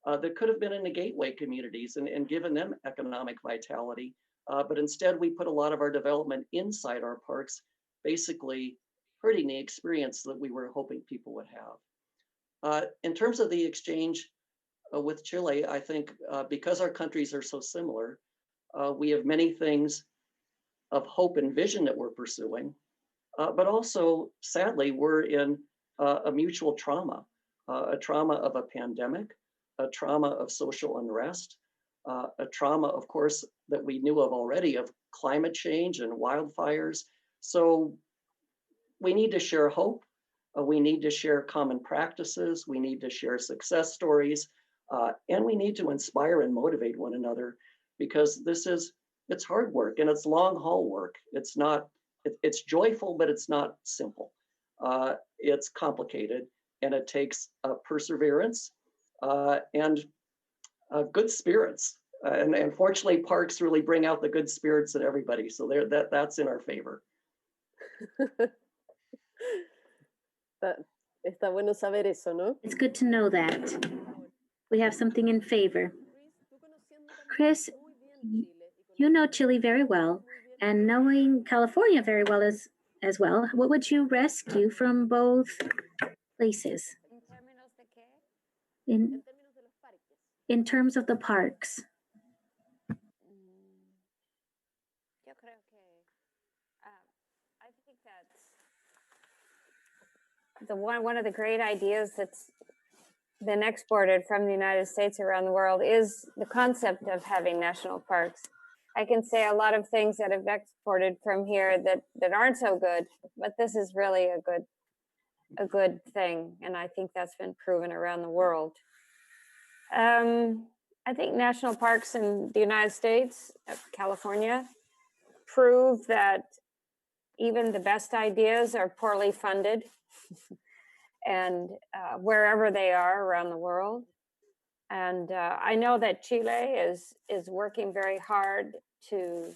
that could have been in the gateway communities and given them economic vitality. But instead, we put a lot of our development inside our parks, basically hurting the experience that we were hoping people would have. In terms of the exchange with Chile, I think because our countries are so similar, we have many things of hope and vision that we're pursuing, but also, sadly, we're in a mutual trauma, a trauma of a pandemic, a trauma of social unrest, a trauma, of course, that we knew of already, of climate change and wildfires. So we need to share hope. We need to share common practices. We need to share success stories. And we need to inspire and motivate one another, because it's hard work and it's long haul work. It's joyful, but it's not simple. It's complicated, and it takes perseverance and good spirits. And fortunately, parks really bring out the good spirits in everybody. So that's in our favor. Está bueno saber eso, ¿no? It's good to know that we have something in favor. Chris, you know Chile very well, and knowing California very well as well, what would you rescue from both places in terms of the parks? I think that's one of the great ideas that's been exported from the United States around the world is the concept of having national parks. I can say a lot of things that have exported from here that aren't so good, but this is really a good thing, and I think that's been proven around the world. I think national parks in the United States, California, prove that even the best ideas are poorly funded, and wherever they are around the world. And I know that Chile is working very hard to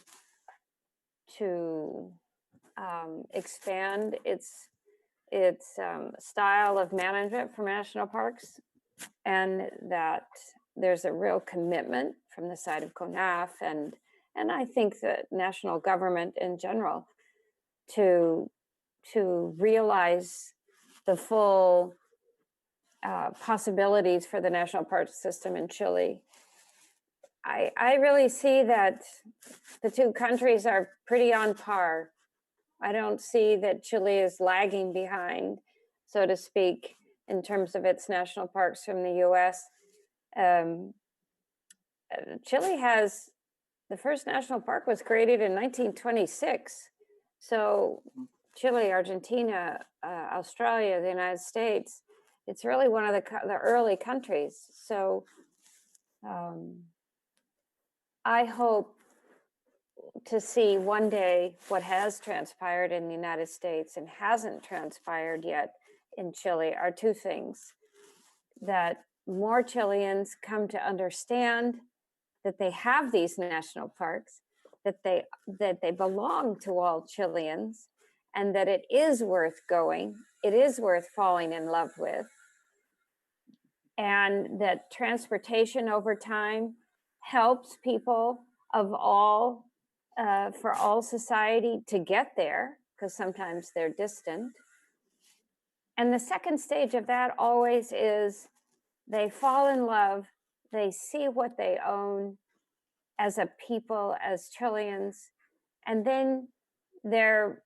expand its style of management for national parks, and that there's a real commitment from the side of CONAF and I think the national government in general to realize the full possibilities for the national park system in Chile. I really see that the two countries are pretty on par. I don't see that Chile is lagging behind, so to speak, in terms of its national parks from the US. Chile has, the first national park was created in 1926. So Chile, Argentina, Australia, the United States, it's really one of the early countries. So I hope to see one day what has transpired in the United States and hasn't transpired yet in Chile are two things: that more Chileans come to understand that they have these national parks, that they belong to all Chileans, and that it is worth going, it is worth falling in love with, and that transportation over time helps people of all, for all society to get there, because sometimes they're distant. And the second stage of that always is they fall in love, they see what they own as a people, as Chileans, and then they're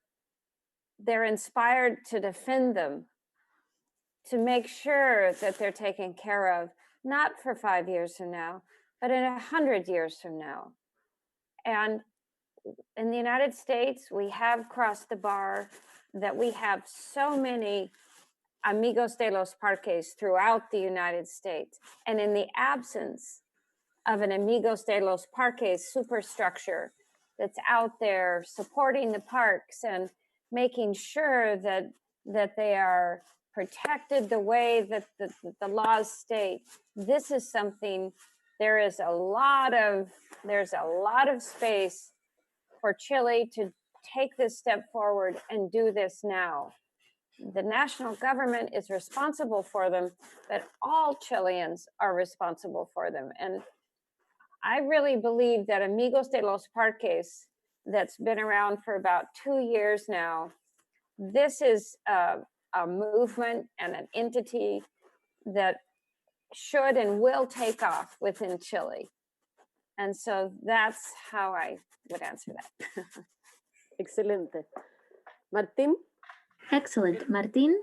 inspired to defend them, to make sure that they're taken care of, not for 5 years from now, but in 100 years from now. And in the United States, we have crossed the bar that we have so many amigos de los parques throughout the United States. And in the absence of an amigos de los parques superstructure that's out there supporting the parks and making sure that they are protected the way that the laws state, this is something, there's a lot of space for Chile to take this step forward and do this now. The national government is responsible for them, but all Chileans are responsible for them. And I really believe that Amigos de los Parques, that's been around for about 2 years now, this is a movement and an entity that should and will take off within Chile. And so that's how I would answer that. Excelente. Martín? Excellent. Martín,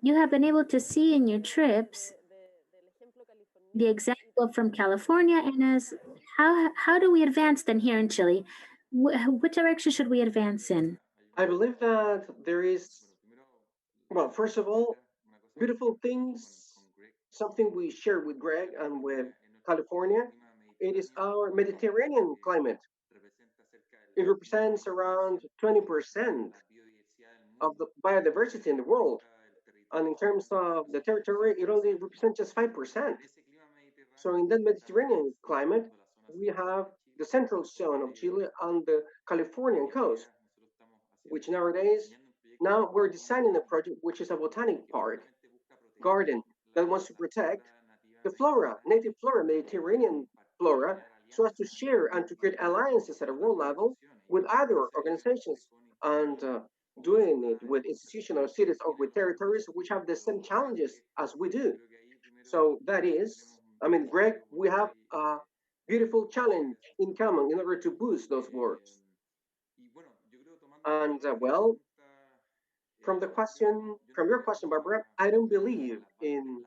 you have been able to see in your trips the example from California, and as how do we advance then here in Chile? What direction should we advance in? I believe that there is, well, first of all, beautiful things, something we share with Greg and with California. It is our Mediterranean climate. It represents around 20% of the biodiversity in the world. And in terms of the territory, it only represents just 5%. So in that Mediterranean climate, we have the central zone of Chile on the Californian coast, which now we're designing a project which is a botanic park, garden, that wants to protect the flora, native flora, Mediterranean flora, so as to share and to create alliances at a world level with other organizations, and doing it with institutional cities or with territories which have the same challenges as we do. So that is, I mean, Greg, we have a beautiful challenge in common in order to boost those works. And well, from your question, Barbara, I don't believe in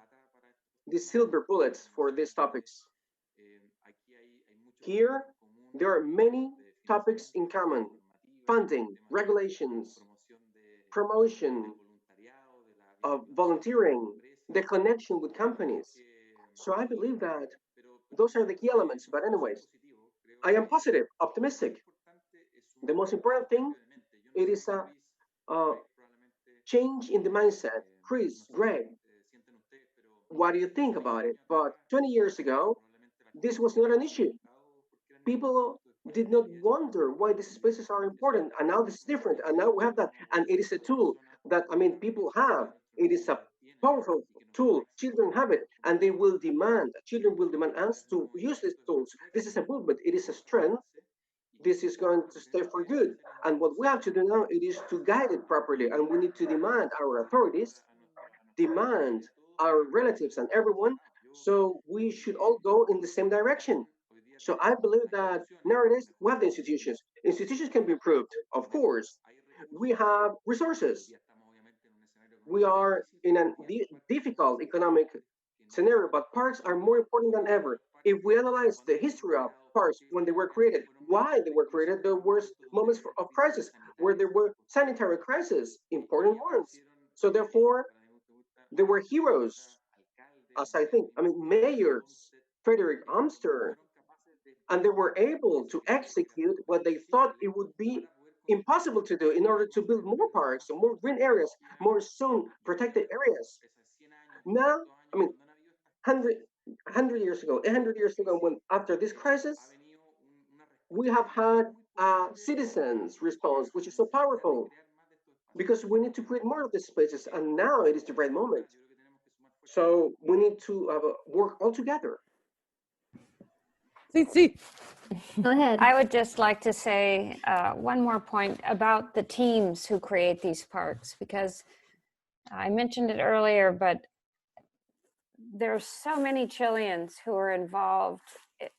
the silver bullets for these topics. Here, there are many topics in common: funding, regulations, promotion of volunteering, the connection with companies. So I believe that those are the key elements. But anyways, I am positive, optimistic. The most important thing, it is a change in the mindset. Chris, Greg, what do you think about it? But 20 years ago, this was not an issue. People did not wonder why these spaces are important. And now this is different. And now we have that. And it is a tool that, I mean, people have. It is a powerful tool. Children have it, and they will demand, children will demand us to use these tools. This is a movement, it is a strength. This is going to stay for good. And what we have to do now, it is to guide it properly. And we need to demand our authorities, demand our relatives and everyone. So we should all go in the same direction. So I believe that nowadays we have the institutions. Institutions can be improved, of course. We have resources. We are in a difficult economic scenario, but parks are more important than ever. If we analyze the history of parks when they were created, why they were created, there were moments of crisis where there were sanitary crises, important ones. So therefore, there were heroes, as I think. I mean, mayors, Frederick Amster, and they were able to execute what they thought it would be impossible to do in order to build more parks, more green areas, more zone protected areas. Now, I mean, 100 years ago, 100 years ago, when after this crisis, we have had a citizens' response, which is so powerful because we need to create more of these spaces, and now it is the right moment. So we need to work all together. Go ahead. I would just like to say one more point about the teams who create these parks, because I mentioned it earlier, but there's so many Chileans who are involved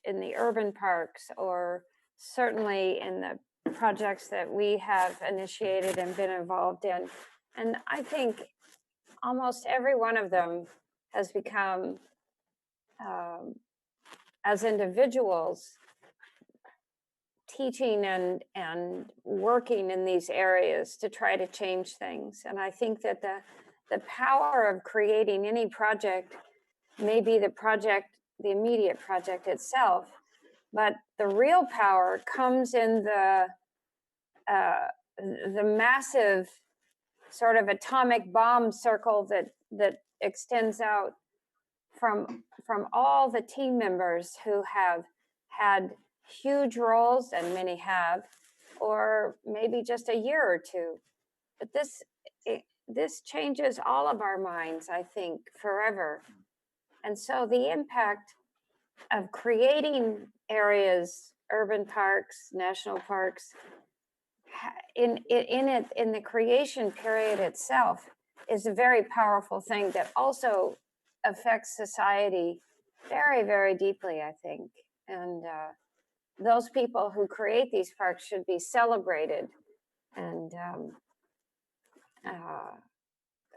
in the urban parks, or certainly in the projects that we have initiated and been involved in. And I think almost every one of them has become, as individuals, teaching and working in these areas to try to change things. And I think that the power of creating any project may be the immediate project itself, but the real power comes in the massive sort of atomic bomb circle that extends out from all the team members who have had huge roles, and many have, or maybe just a year or two. But this changes all of our minds, I think, forever. And so the impact of creating areas, urban parks, national parks, in the creation period itself is a very powerful thing that also affects society very, very deeply, I think. And those people who create these parks should be celebrated. And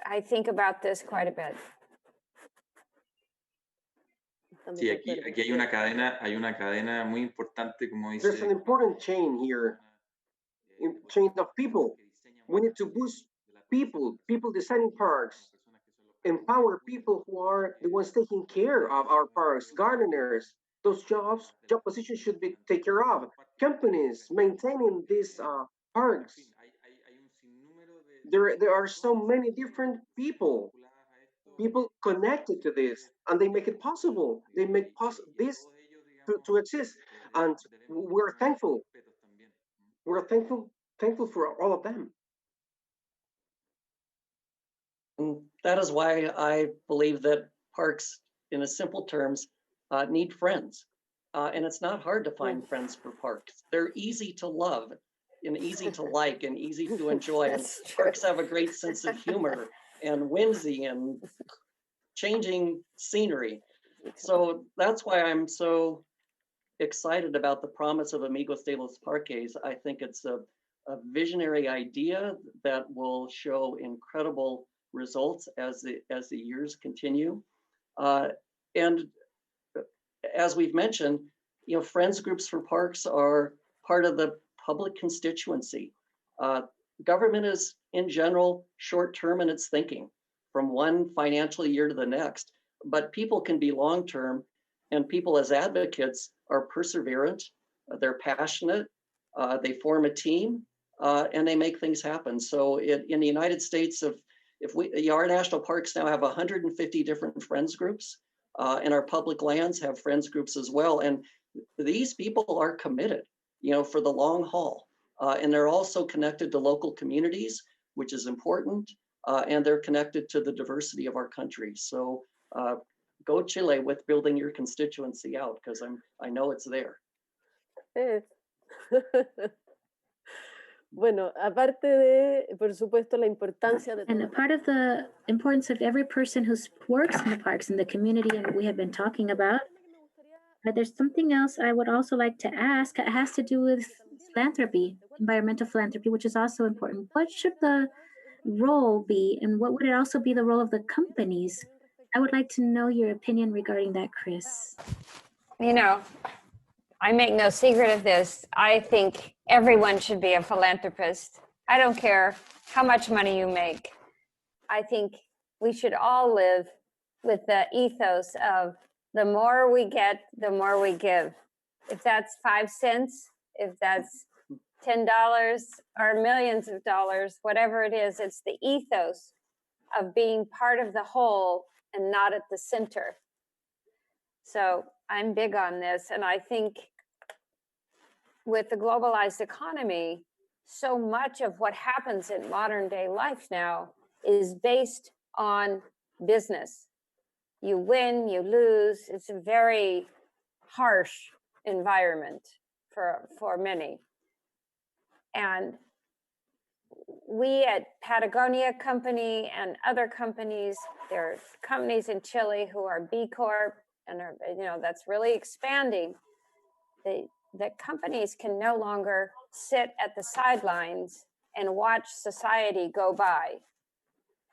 I think about this quite a bit. Sí, aquí hay una cadena muy importante, como dice. There's an important chain here, chain of people. We need to boost people designing parks, empower people who are the ones taking care of our parks, gardeners. Those job positions should be taken care of. Companies maintaining these parks. There are so many different people connected to this, and they make it possible. They make this to exist, and we're thankful. We're thankful for all of them. And that is why I believe that parks, in a simple terms, need friends. And it's not hard to find friends for parks. They're easy to love and easy to like and easy to enjoy. And parks have a great sense of humor and whimsy and changing scenery. So that's why I'm so excited about the promise of Amigos de los Parques. I think it's a visionary idea that will show incredible results as the years continue. And as we've mentioned, friends groups for parks are part of the public constituency. Government is, in general, short-term in its thinking, from one financial year to the next. But people can be long-term, and people as advocates are perseverant, they're passionate, they form a team, and they make things happen. So in the United States, our national parks now have 150 different friends groups, and our public lands have friends groups as well. And these people are committed, for the long haul. And they're also connected to local communities, which is important. and they're connected to the diversity of our country. So go Chile with building your constituency out, because I know it's there. Bueno, aparte de, por supuesto, la importancia de... And a part of the importance of every person who works in the parks and the community, and we have been talking about, there's something else I would also like to ask. It has to do with philanthropy, environmental philanthropy, which is also important. What should the role be, and what would it also be the role of the companies? I would like to know your opinion regarding that, Chris. You know, I make no secret of this. I think everyone should be a philanthropist. I don't care how much money you make. I think we should all live with the ethos of the more we get, the more we give. If that's 5 cents, if that's $10 or millions of dollars, whatever it is, it's the ethos of being part of the whole and not at the center. So I'm big on this. And I think with the globalized economy, so much of what happens in modern day life now is based on business. You win, you lose. It's a very harsh environment for many. And we at Patagonia Company and other companies, there are companies in Chile who are B Corp and are, you know, that's really expanding. The companies can no longer sit at the sidelines and watch society go by,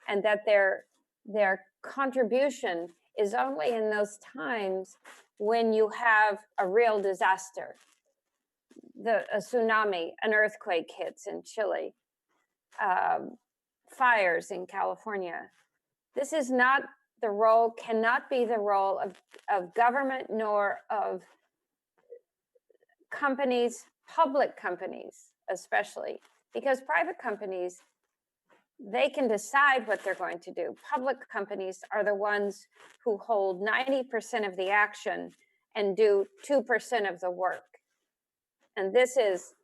and that their contribution is only in those times when you have a real disaster. A tsunami, an earthquake hits in Chile, fires in California. This is not the role, cannot be the role of government nor of companies, public companies especially, because private companies, they can decide what they're going to do. Public companies are the ones who hold 90% of the action and do 2% of the work. And this is,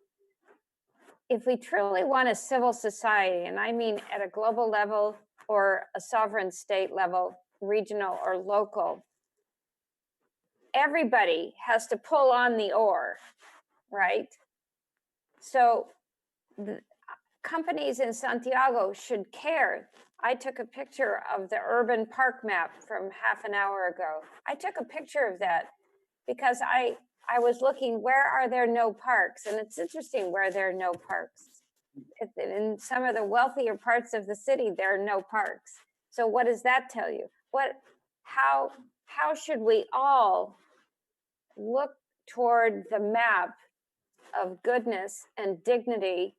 if we truly want a civil society, and I mean at a global level or a sovereign state level, regional or local, everybody has to pull on the oar, right? So the companies in Santiago should care. I took a picture of the urban park map from half an hour ago. I took a picture of that because I was looking, where are there no parks? And it's interesting where there are no parks. In some of the wealthier parts of the city, there are no parks. So what does that tell you? How should we all look toward the map of goodness and dignity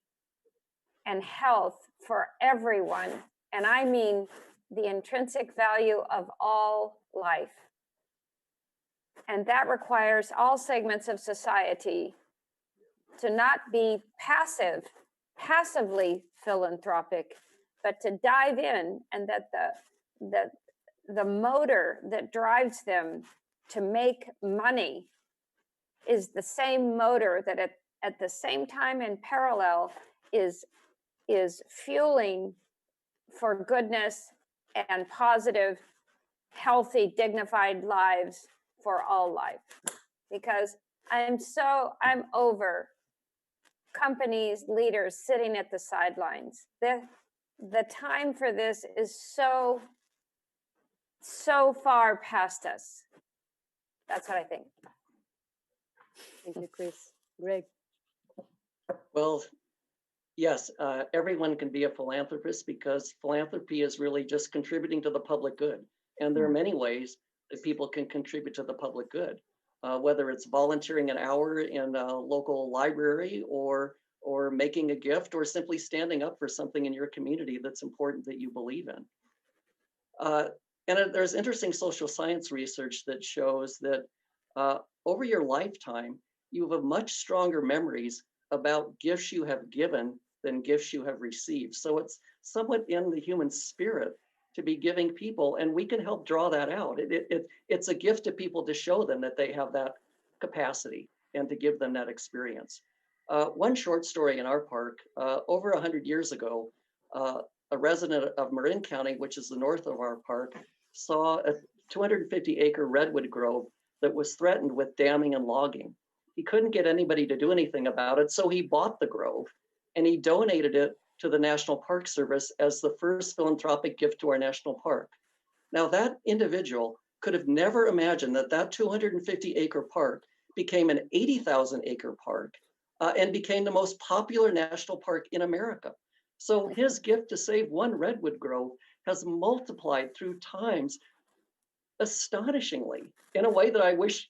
and health for everyone? And I mean the intrinsic value of all life. And that requires all segments of society to not be passively philanthropic, but to dive in, and that the motor that drives them to make money is the same motor that at the same time in parallel is fueling for goodness and positive, healthy, dignified lives for all life. Because I'm over companies, leaders sitting at the sidelines. The time for this is so far past us. That's what I think. Thank you, Chris. Greg. Well, yes, everyone can be a philanthropist, because philanthropy is really just contributing to the public good. And there are many ways that people can contribute to the public good, whether it's volunteering an hour in a local library, or making a gift, or simply standing up for something in your community that's important that you believe in. And there's interesting social science research that shows that over your lifetime, you have much stronger memories about gifts you have given than gifts you have received. So it's somewhat in the human spirit to be giving people, and we can help draw that out. It's a gift to people to show them that they have that capacity and to give them that experience. One short story in our park, over 100 years ago, a resident of Marin County, which is the north of our park, saw a 250-acre redwood grove that was threatened with damming and logging. He couldn't get anybody to do anything about it, so he bought the grove and he donated it to the National Park Service as the first philanthropic gift to our national park. Now, that individual could have never imagined that that 250-acre park became an 80,000-acre park and became the most popular national park in America. So his gift to save one redwood grove has multiplied through times astonishingly in a way that I wish,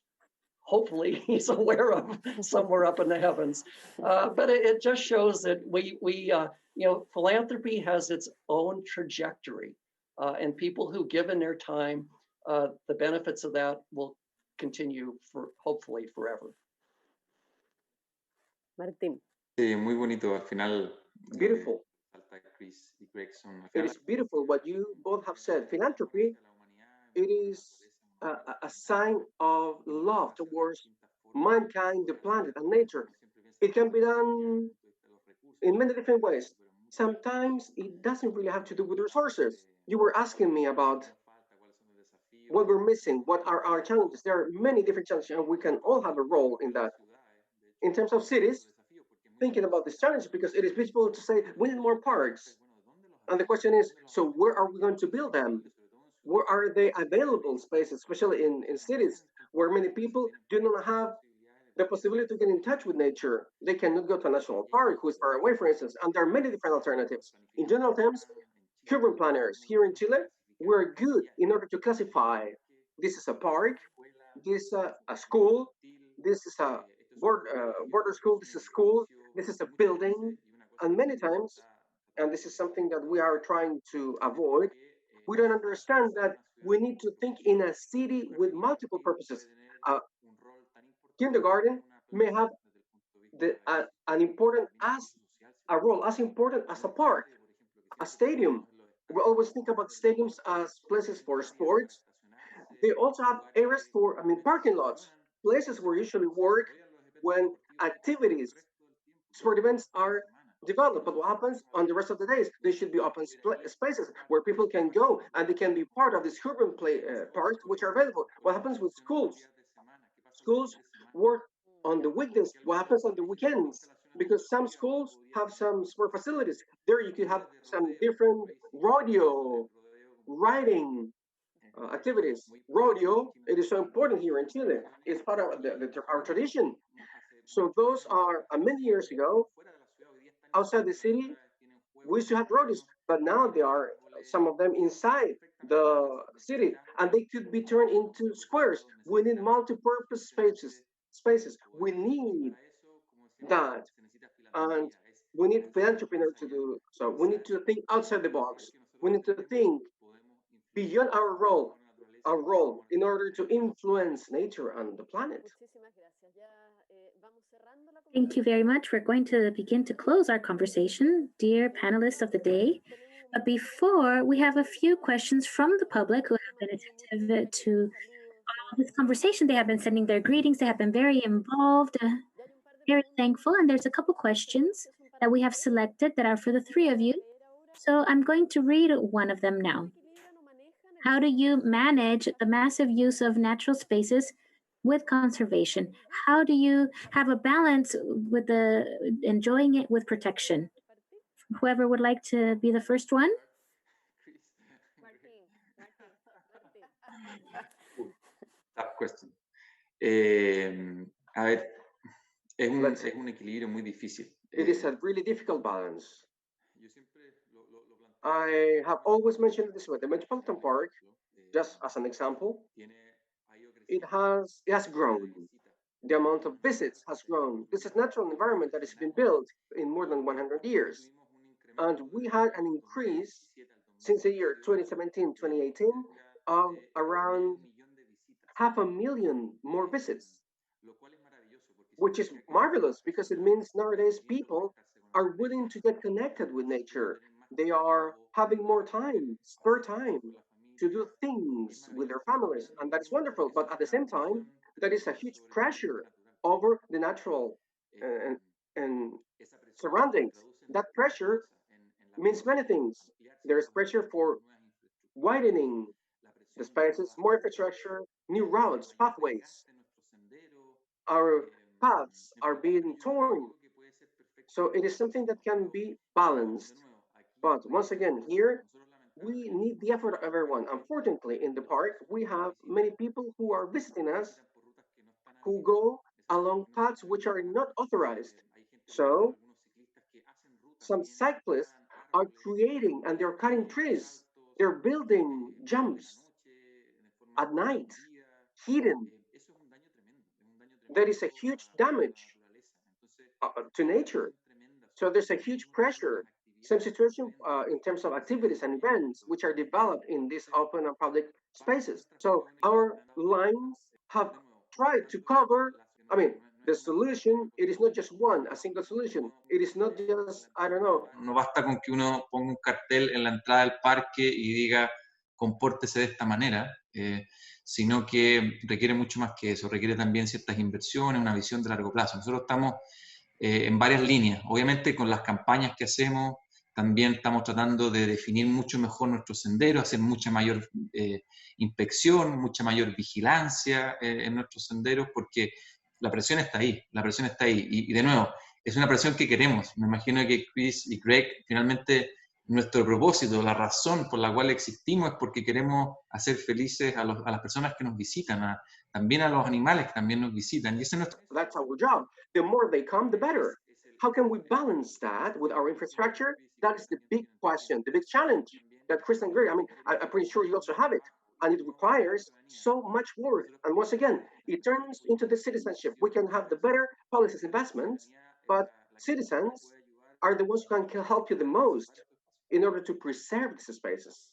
hopefully, he's aware of somewhere up in the heavens. But it just shows that philanthropy has its own trajectory, and people who give in their time, the benefits of that will continue for hopefully forever. Martín. Muy bonito al final. Beautiful. It is beautiful what you both have said. Philanthropy, it is a sign of love towards mankind, the planet, and nature. It can be done in many different ways. Sometimes it doesn't really have to do with resources. You were asking me about what we're missing, what are our challenges. There are many different challenges, and we can all have a role in that. In terms of cities, thinking about this challenge, because it is beautiful to say we need more parks. And the question is, so where are we going to build them? Where are they available spaces, especially in cities where many people do not have the possibility to get in touch with nature? They cannot go to a national park who is far away, for instance, and there are many different alternatives. In general terms, urban planners here in Chile, we're good in order to classify this is a park, this is a school, this is a border school, this is a school, this is a building, and many times, and this is something that we are trying to avoid, we don't understand that we need to think in a city with multiple purposes. Kindergarten may have an important as a role as important as a park, a stadium. We always think about stadiums as places for sports. They also have areas for, parking lots, places where you usually work when activities, sport events are developed. But what happens on the rest of the days? They should be open spaces where people can go and they can be part of these urban parks which are available. What happens with schools? Schools work on the weekdays. What happens on the weekends? Because some schools have some sport facilities. There you could have some different rodeo, riding activities. Rodeo, it is so important here in Chile. It's part of our tradition. So those are many years ago, outside the city, we used to have roads, but now there are some of them inside the city, and they could be turned into squares. We need multi-purpose spaces. We need that, and we need philanthropy to do so. We need to think outside the box. We need to think beyond our role in order to influence nature and the planet. Thank you very much. We're going to begin to close our conversation, dear panelists of the day. But before, we have a few questions from the public who have been attentive to this conversation. They have been sending their greetings. They have been very involved, very thankful. And there's a couple questions that we have selected that are for the three of you. So I'm going to read one of them now. How do you manage the massive use of natural spaces with conservation? How do you have a balance with enjoying it with protection? Whoever would like to be the first one? Tough question. A ver, es un equilibrio muy difícil. It is a really difficult balance. I have always mentioned this way. The Metropolitan Park, just as an example, it has grown. The amount of visits has grown. This is natural environment that has been built in more than 100 years. And we had an increase since the year 2017, 2018 of around 500,000 more visits, which is marvelous because it means nowadays people are willing to get connected with nature. They are having more time, spare time to do things with their families, and that's wonderful. But at the same time, there is a huge pressure over the natural and surroundings. That pressure means many things. there is pressure for widening the spaces, more infrastructure, new routes, pathways. Our paths are being torn. So it is something that can be balanced. But once again, here, we need the effort of everyone. Unfortunately, in the park, we have many people who are visiting us who go along paths which are not authorized. So some cyclists are creating and they're cutting trees. They're building jumps at night, hidden. There is a huge damage to nature. So there's a huge pressure. Same situation in terms of activities and events which are developed in these open and public spaces. So our lines have tried to cover, the solution, it is not just one, a single solution. It is not just, I don't know. No basta con que uno ponga un cartel en la entrada del parque y diga compórtese de esta manera, sino que requiere mucho más que eso, requiere también ciertas inversiones, una visión de largo plazo. Nosotros estamos en varias líneas, obviamente con las campañas que hacemos, también estamos tratando de definir mucho mejor nuestros senderos, hacer mucha mayor inspección, mucha mayor vigilancia en nuestros senderos, porque la presión está ahí, y de nuevo, es una presión que queremos. Me imagino que Chris y Greg, finalmente, nuestro propósito, la razón por la cual existimos es porque queremos hacer felices a las personas que nos visitan, también a los animales que también nos visitan. Y ese es nuestro... That's our job. The more they come, the better. How can we balance that with our infrastructure? That is the big question, the big challenge that Chris and Greg, I'm pretty sure you also have it. And it requires so much work. And once again, it turns into the citizenship. We can have the better policies, investments, but citizens are the ones who can help you the most in order to preserve these spaces.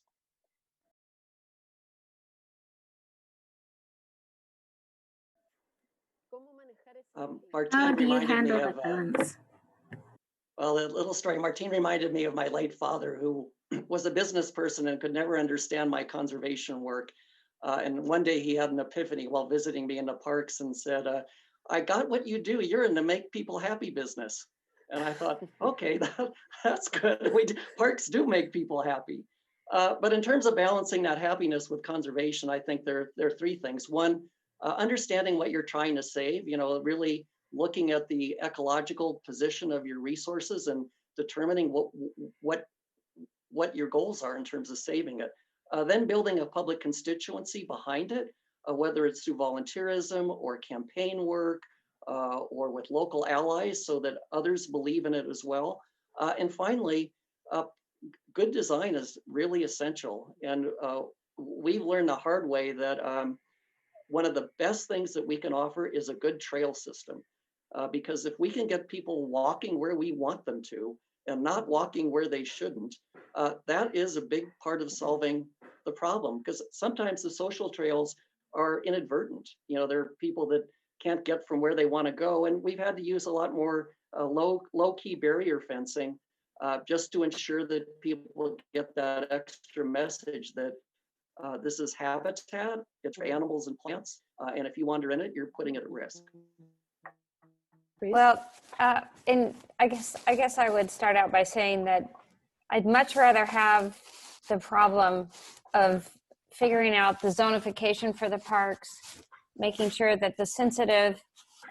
Martín How do you reminded me handle of that balance? well, a little story. Martín reminded me of my late father, who was a business person and could never understand my conservation work. And one day he had an epiphany while visiting me in the parks and said, I got what you do. You're in the make people happy business. And I thought, okay, that's good. Parks do make people happy. But in terms of balancing that happiness with conservation, I think there are three things. One, understanding what you're trying to save, really looking at the ecological position of your resources and determining what your goals are in terms of saving it. Then building a public constituency behind it, whether it's through volunteerism or campaign work or with local allies so that others believe in it as well. And finally, good design is really essential. And we've learned the hard way that one of the best things that we can offer is a good trail system. Because if we can get people walking where we want them to and not walking where they shouldn't, that is a big part of solving the problem. Because sometimes the social trails are inadvertent. There are people that can't get from where they want to go. And we've had to use a lot more low-key barrier fencing just to ensure that people get that extra message that this is habitat, it's for animals and plants. And if you wander in it, you're putting it at risk. Well, and I guess I would start out by saying that I'd much rather have the problem of figuring out the zonification for the parks, making sure that the sensitive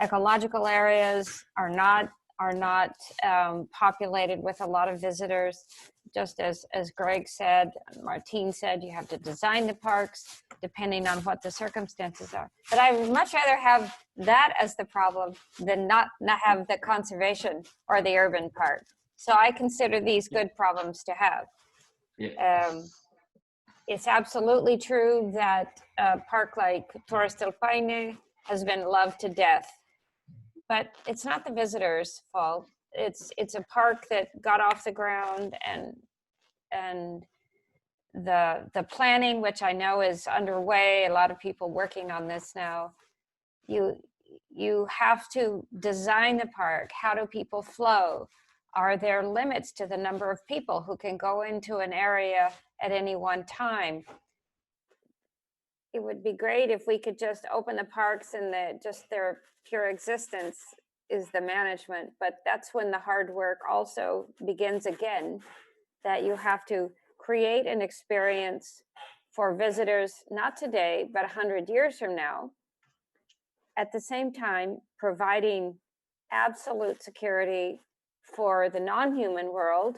ecological areas are not populated with a lot of visitors. Just as Greg said, Martín said, you have to design the parks depending on what the circumstances are. But I would much rather have that as the problem than not have the conservation or the urban part. So I consider these good problems to have. Yeah. It's absolutely true that a park like Torres del Paine has been loved to death, but it's not the visitors' fault. It's a park that got off the ground, and the planning, which I know is underway, a lot of people working on this now. You have to design the park. How do people flow? Are there limits to the number of people who can go into an area at any one time? It would be great if we could just open the parks and just their pure existence is the management, but that's when the hard work also begins again, that you have to create an experience for visitors, not today, but 100 years from now, at the same time providing absolute security for the non-human world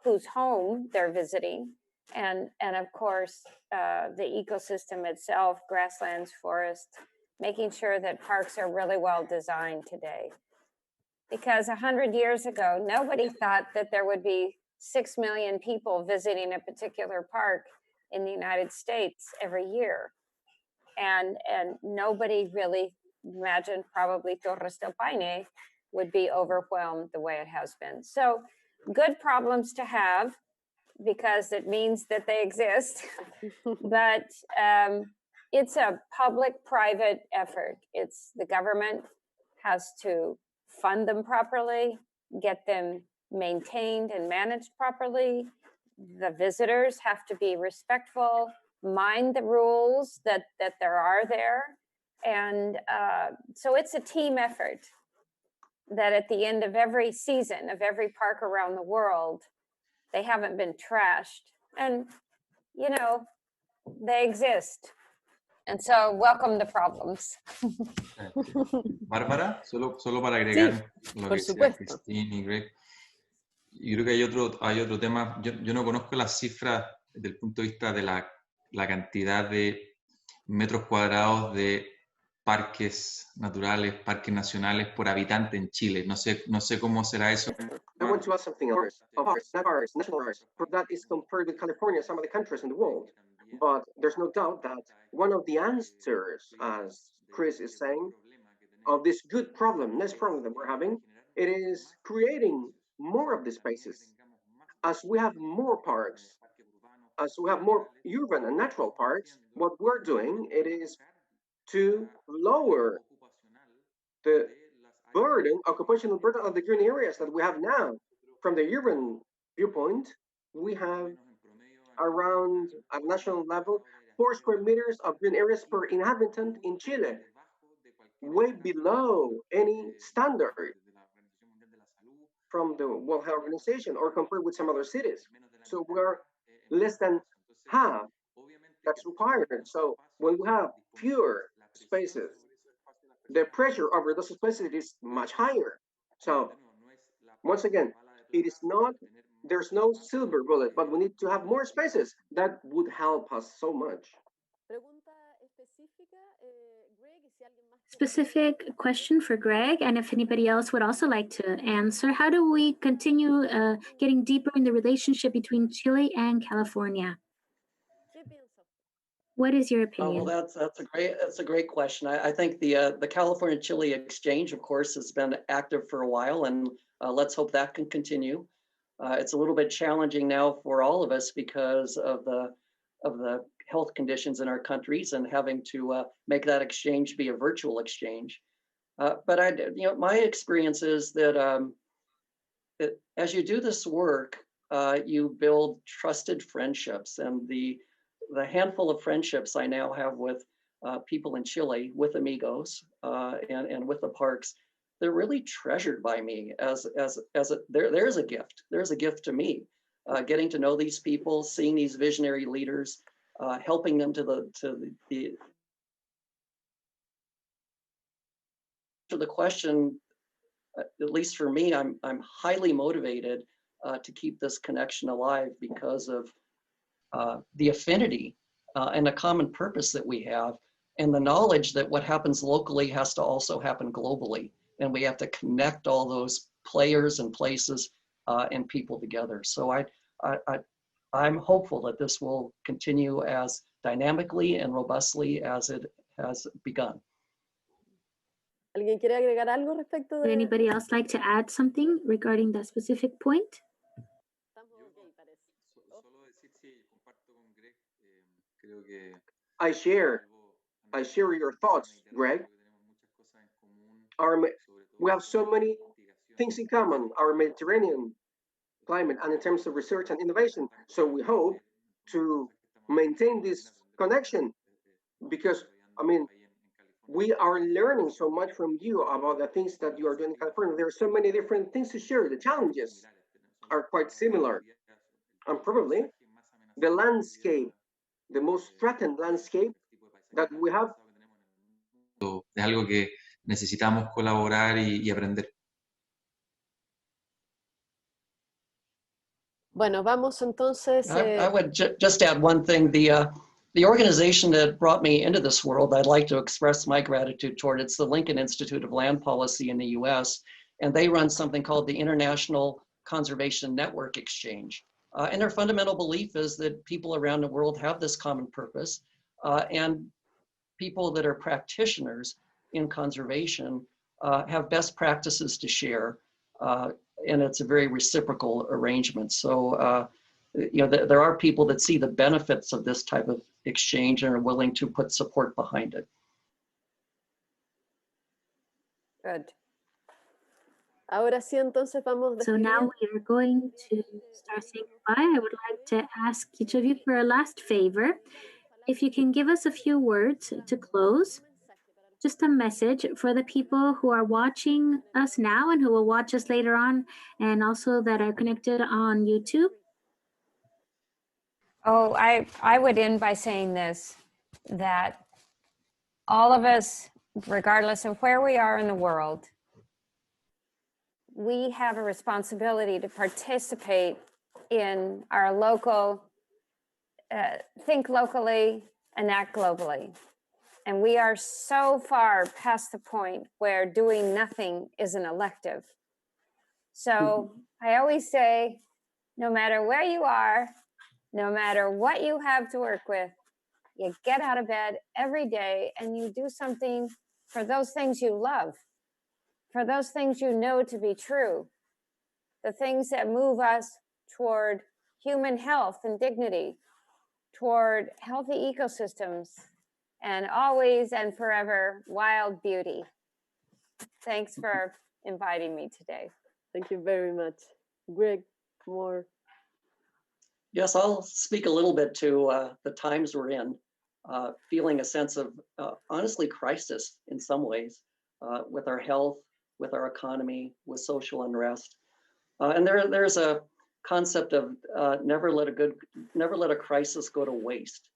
whose home they're visiting, and of course the ecosystem itself, grasslands, forests, making sure that parks are really well designed today. Because 100 years ago, nobody thought that there would be 6 million people visiting a particular park in the United States every year. And nobody really imagined probably Torres del Paine would be overwhelmed the way it has been. So good problems to have, because it means that they exist. But it's a public-private effort. It's the government has to fund them properly, get them maintained and managed properly. The visitors have to be respectful, mind the rules that there are there. And so it's a team effort that at the end of every season of every park around the world, they haven't been trashed. And, you know, they exist. And so welcome the problems. Bárbara, solo para agregar lo por que decía supuesto. Kristine y Greg. Yo creo que hay otro tema. Yo no conozco las cifras desde el punto de vista de la cantidad de metros cuadrados de parques naturales, parques nacionales por habitante en Chile. No sé cómo será eso. I want to ask something else. Parks, national parks, that is compared with California, some of the countries in the world. But there's no doubt that one of the answers, as Chris is saying, of this good problem, this problem that we're having, it is creating more of the spaces. As we have more parks, as we have more urban and natural parks, what we're doing, it is to lower the occupational burden of the green areas that we have now. From the urban viewpoint, we have around, at national level, 4 square meters of green areas per inhabitant in Chile, way below any standard from the World Health Organization or compared with some other cities. So we're less than half that's required. So when we have fewer spaces, the pressure over those spaces is much higher. So once again, it is not, there's no silver bullet, but we need to have more spaces. That would help us so much. Specific question for Greg, and if anybody else would also like to answer, how do we continue getting deeper in the relationship between Chile and California? What is your opinion? Well, that's a great question. I think the California-Chile exchange, of course, has been active for a while, and let's hope that can continue. It's a little bit challenging now for all of us because of the health conditions in our countries and having to make that exchange be a virtual exchange. But my experience is that as you do this work, you build trusted friendships, and the handful of friendships I now have with people in Chile, with amigos and with the parks, they're really treasured by me there's a gift. There's a gift to me, getting to know these people, seeing these visionary leaders, helping them to the question. At least for me, I'm highly motivated to keep this connection alive because of the affinity and the common purpose that we have, and the knowledge that what happens locally has to also happen globally, and we have to connect all those players and places and people together. So I'm hopeful that this will continue as dynamically and robustly as it has begun. ¿Alguien quiere agregar algo respecto de? Would anybody else like to add something regarding that specific point? I share your thoughts, Greg. We have so many things in common, our Mediterranean climate, and in terms of research and innovation. So we hope to maintain this connection because, we are learning so much from you about the things that you are doing in California. There are so many different things to share. The challenges are quite similar. And probably the landscape, the most threatened landscape that we have. Es algo que necesitamos colaborar y aprender. Bueno, vamos entonces. I would just add one thing. The organization that brought me into this world, I'd like to express my gratitude toward. It's the Lincoln Institute of Land Policy in the US, and they run something called the International Conservation Network Exchange. And their fundamental belief is that people around the world have this common purpose, and people that are practitioners in conservation have best practices to share. And it's a very reciprocal arrangement. So, you know, there are people that see the benefits of this type of exchange and are willing to put support behind it. Good. Ahora sí, entonces vamos. So now we are going to start saying goodbye. I would like to ask each of you for a last favor. If you can give us a few words to close, just a message for the people who are watching us now and who will watch us later on, and also that are connected on YouTube. Oh, I would end by saying this, that all of us, regardless of where we are in the world, we have a responsibility to participate in our local, think locally and act globally. And we are so far past the point where doing nothing is an elective. So I always say, no matter where you are, no matter what you have to work with, you get out of bed every day and you do something for those things you love, for those things you know to be true, the things that move us toward human health and dignity, toward healthy ecosystems, and always and forever wild beauty. Thanks for inviting me today. Thank you very much. Greg, more. Yes, I'll speak a little bit to the times we're in, feeling a sense of, honestly, crisis in some ways, with our health, with our economy, with social unrest. And there's a concept of never let a crisis go to waste.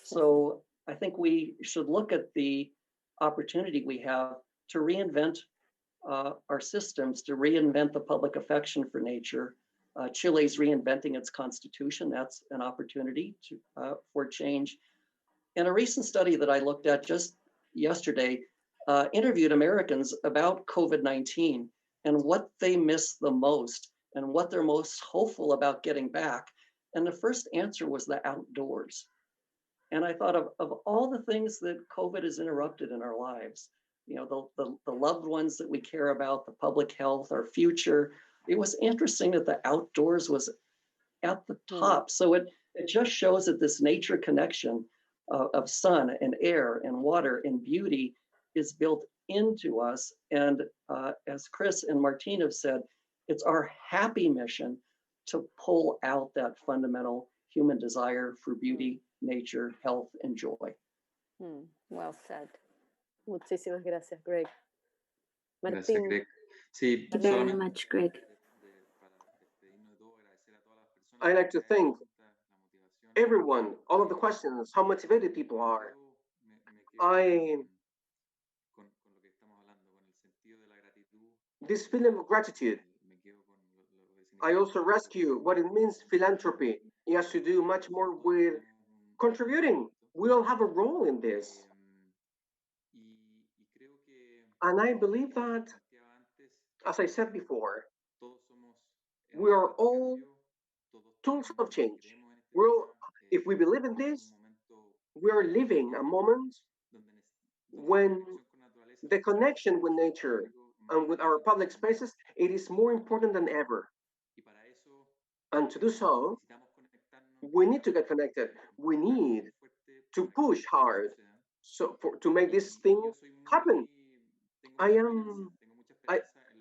So I think we should look at the opportunity we have to reinvent our systems, to reinvent the public affection for nature. Chile's reinventing its constitution. That's an opportunity for change. And a recent study that I looked at just yesterday interviewed Americans about COVID-19 and what they miss the most and what they're most hopeful about getting back. And the first answer was the outdoors. And I thought of all the things that COVID has interrupted in our lives, you know, the loved ones that we care about, the public health, our future. It was interesting that the outdoors was at the top. So it just shows that this nature connection of sun and air and water and beauty is built into us. And as Chris and Martín have said, it's our happy mission to pull out that fundamental human desire for beauty, nature, health, and joy. Well said. Muchísimas gracias, Greg. Gracias, Martín. Greg. Sí, Thank you very much, Greg. I like to thank everyone, all of the questions, how motivated people are. This feeling of gratitude, I also rescue what it means philanthropy. It has to do much more with contributing. We all have a role in this. And I believe that, as I said before, we are all tools of change. If we believe in this, we are living a moment when the connection with nature and with our public spaces, it is more important than ever. And to do so, we need to get connected. We need to push hard to make this thing happen. I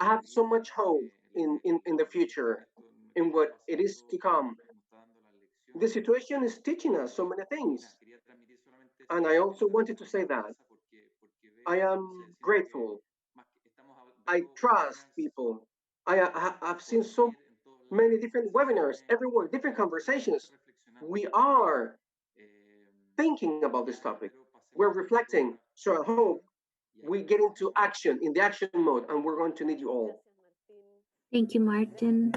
have so much hope in the future, in what it is to come. The situation is teaching us so many things. And I also wanted to say that I am grateful. I trust people. I've seen so many different webinars, everywhere, different conversations. we are thinking about this topic. We're reflecting. So I hope we get into action, in the action mode, and we're going to need you all. Thank you, Martin.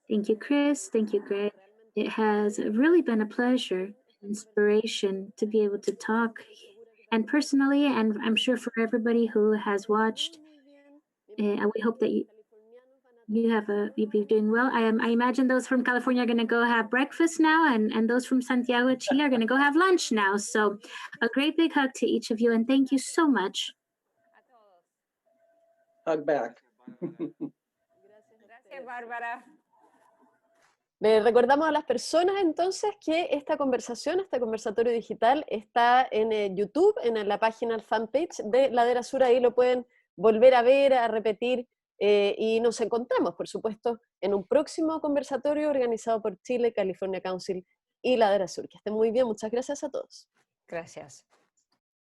Thank you, Chris. Thank you, Greg. It has really been a pleasure, inspiration to be able to talk. And personally, and I'm sure for everybody who has watched, we hope that you'll be doing well. I imagine those from California are going to go have breakfast now, and those from Santiago, Chile are going to go have lunch now. So a great big hug to each of you, and thank you so much. Hug back. Gracias, Bárbara. Le recordamos a las personas entonces que esta conversación, este conversatorio digital está en YouTube, en la página, el fanpage de Ladera Sur. Ahí lo pueden volver a ver, a repetir, y nos encontramos, por supuesto, en un próximo conversatorio organizado por Chile California Council y Ladera Sur. Que estén muy bien, muchas gracias a todos. Gracias.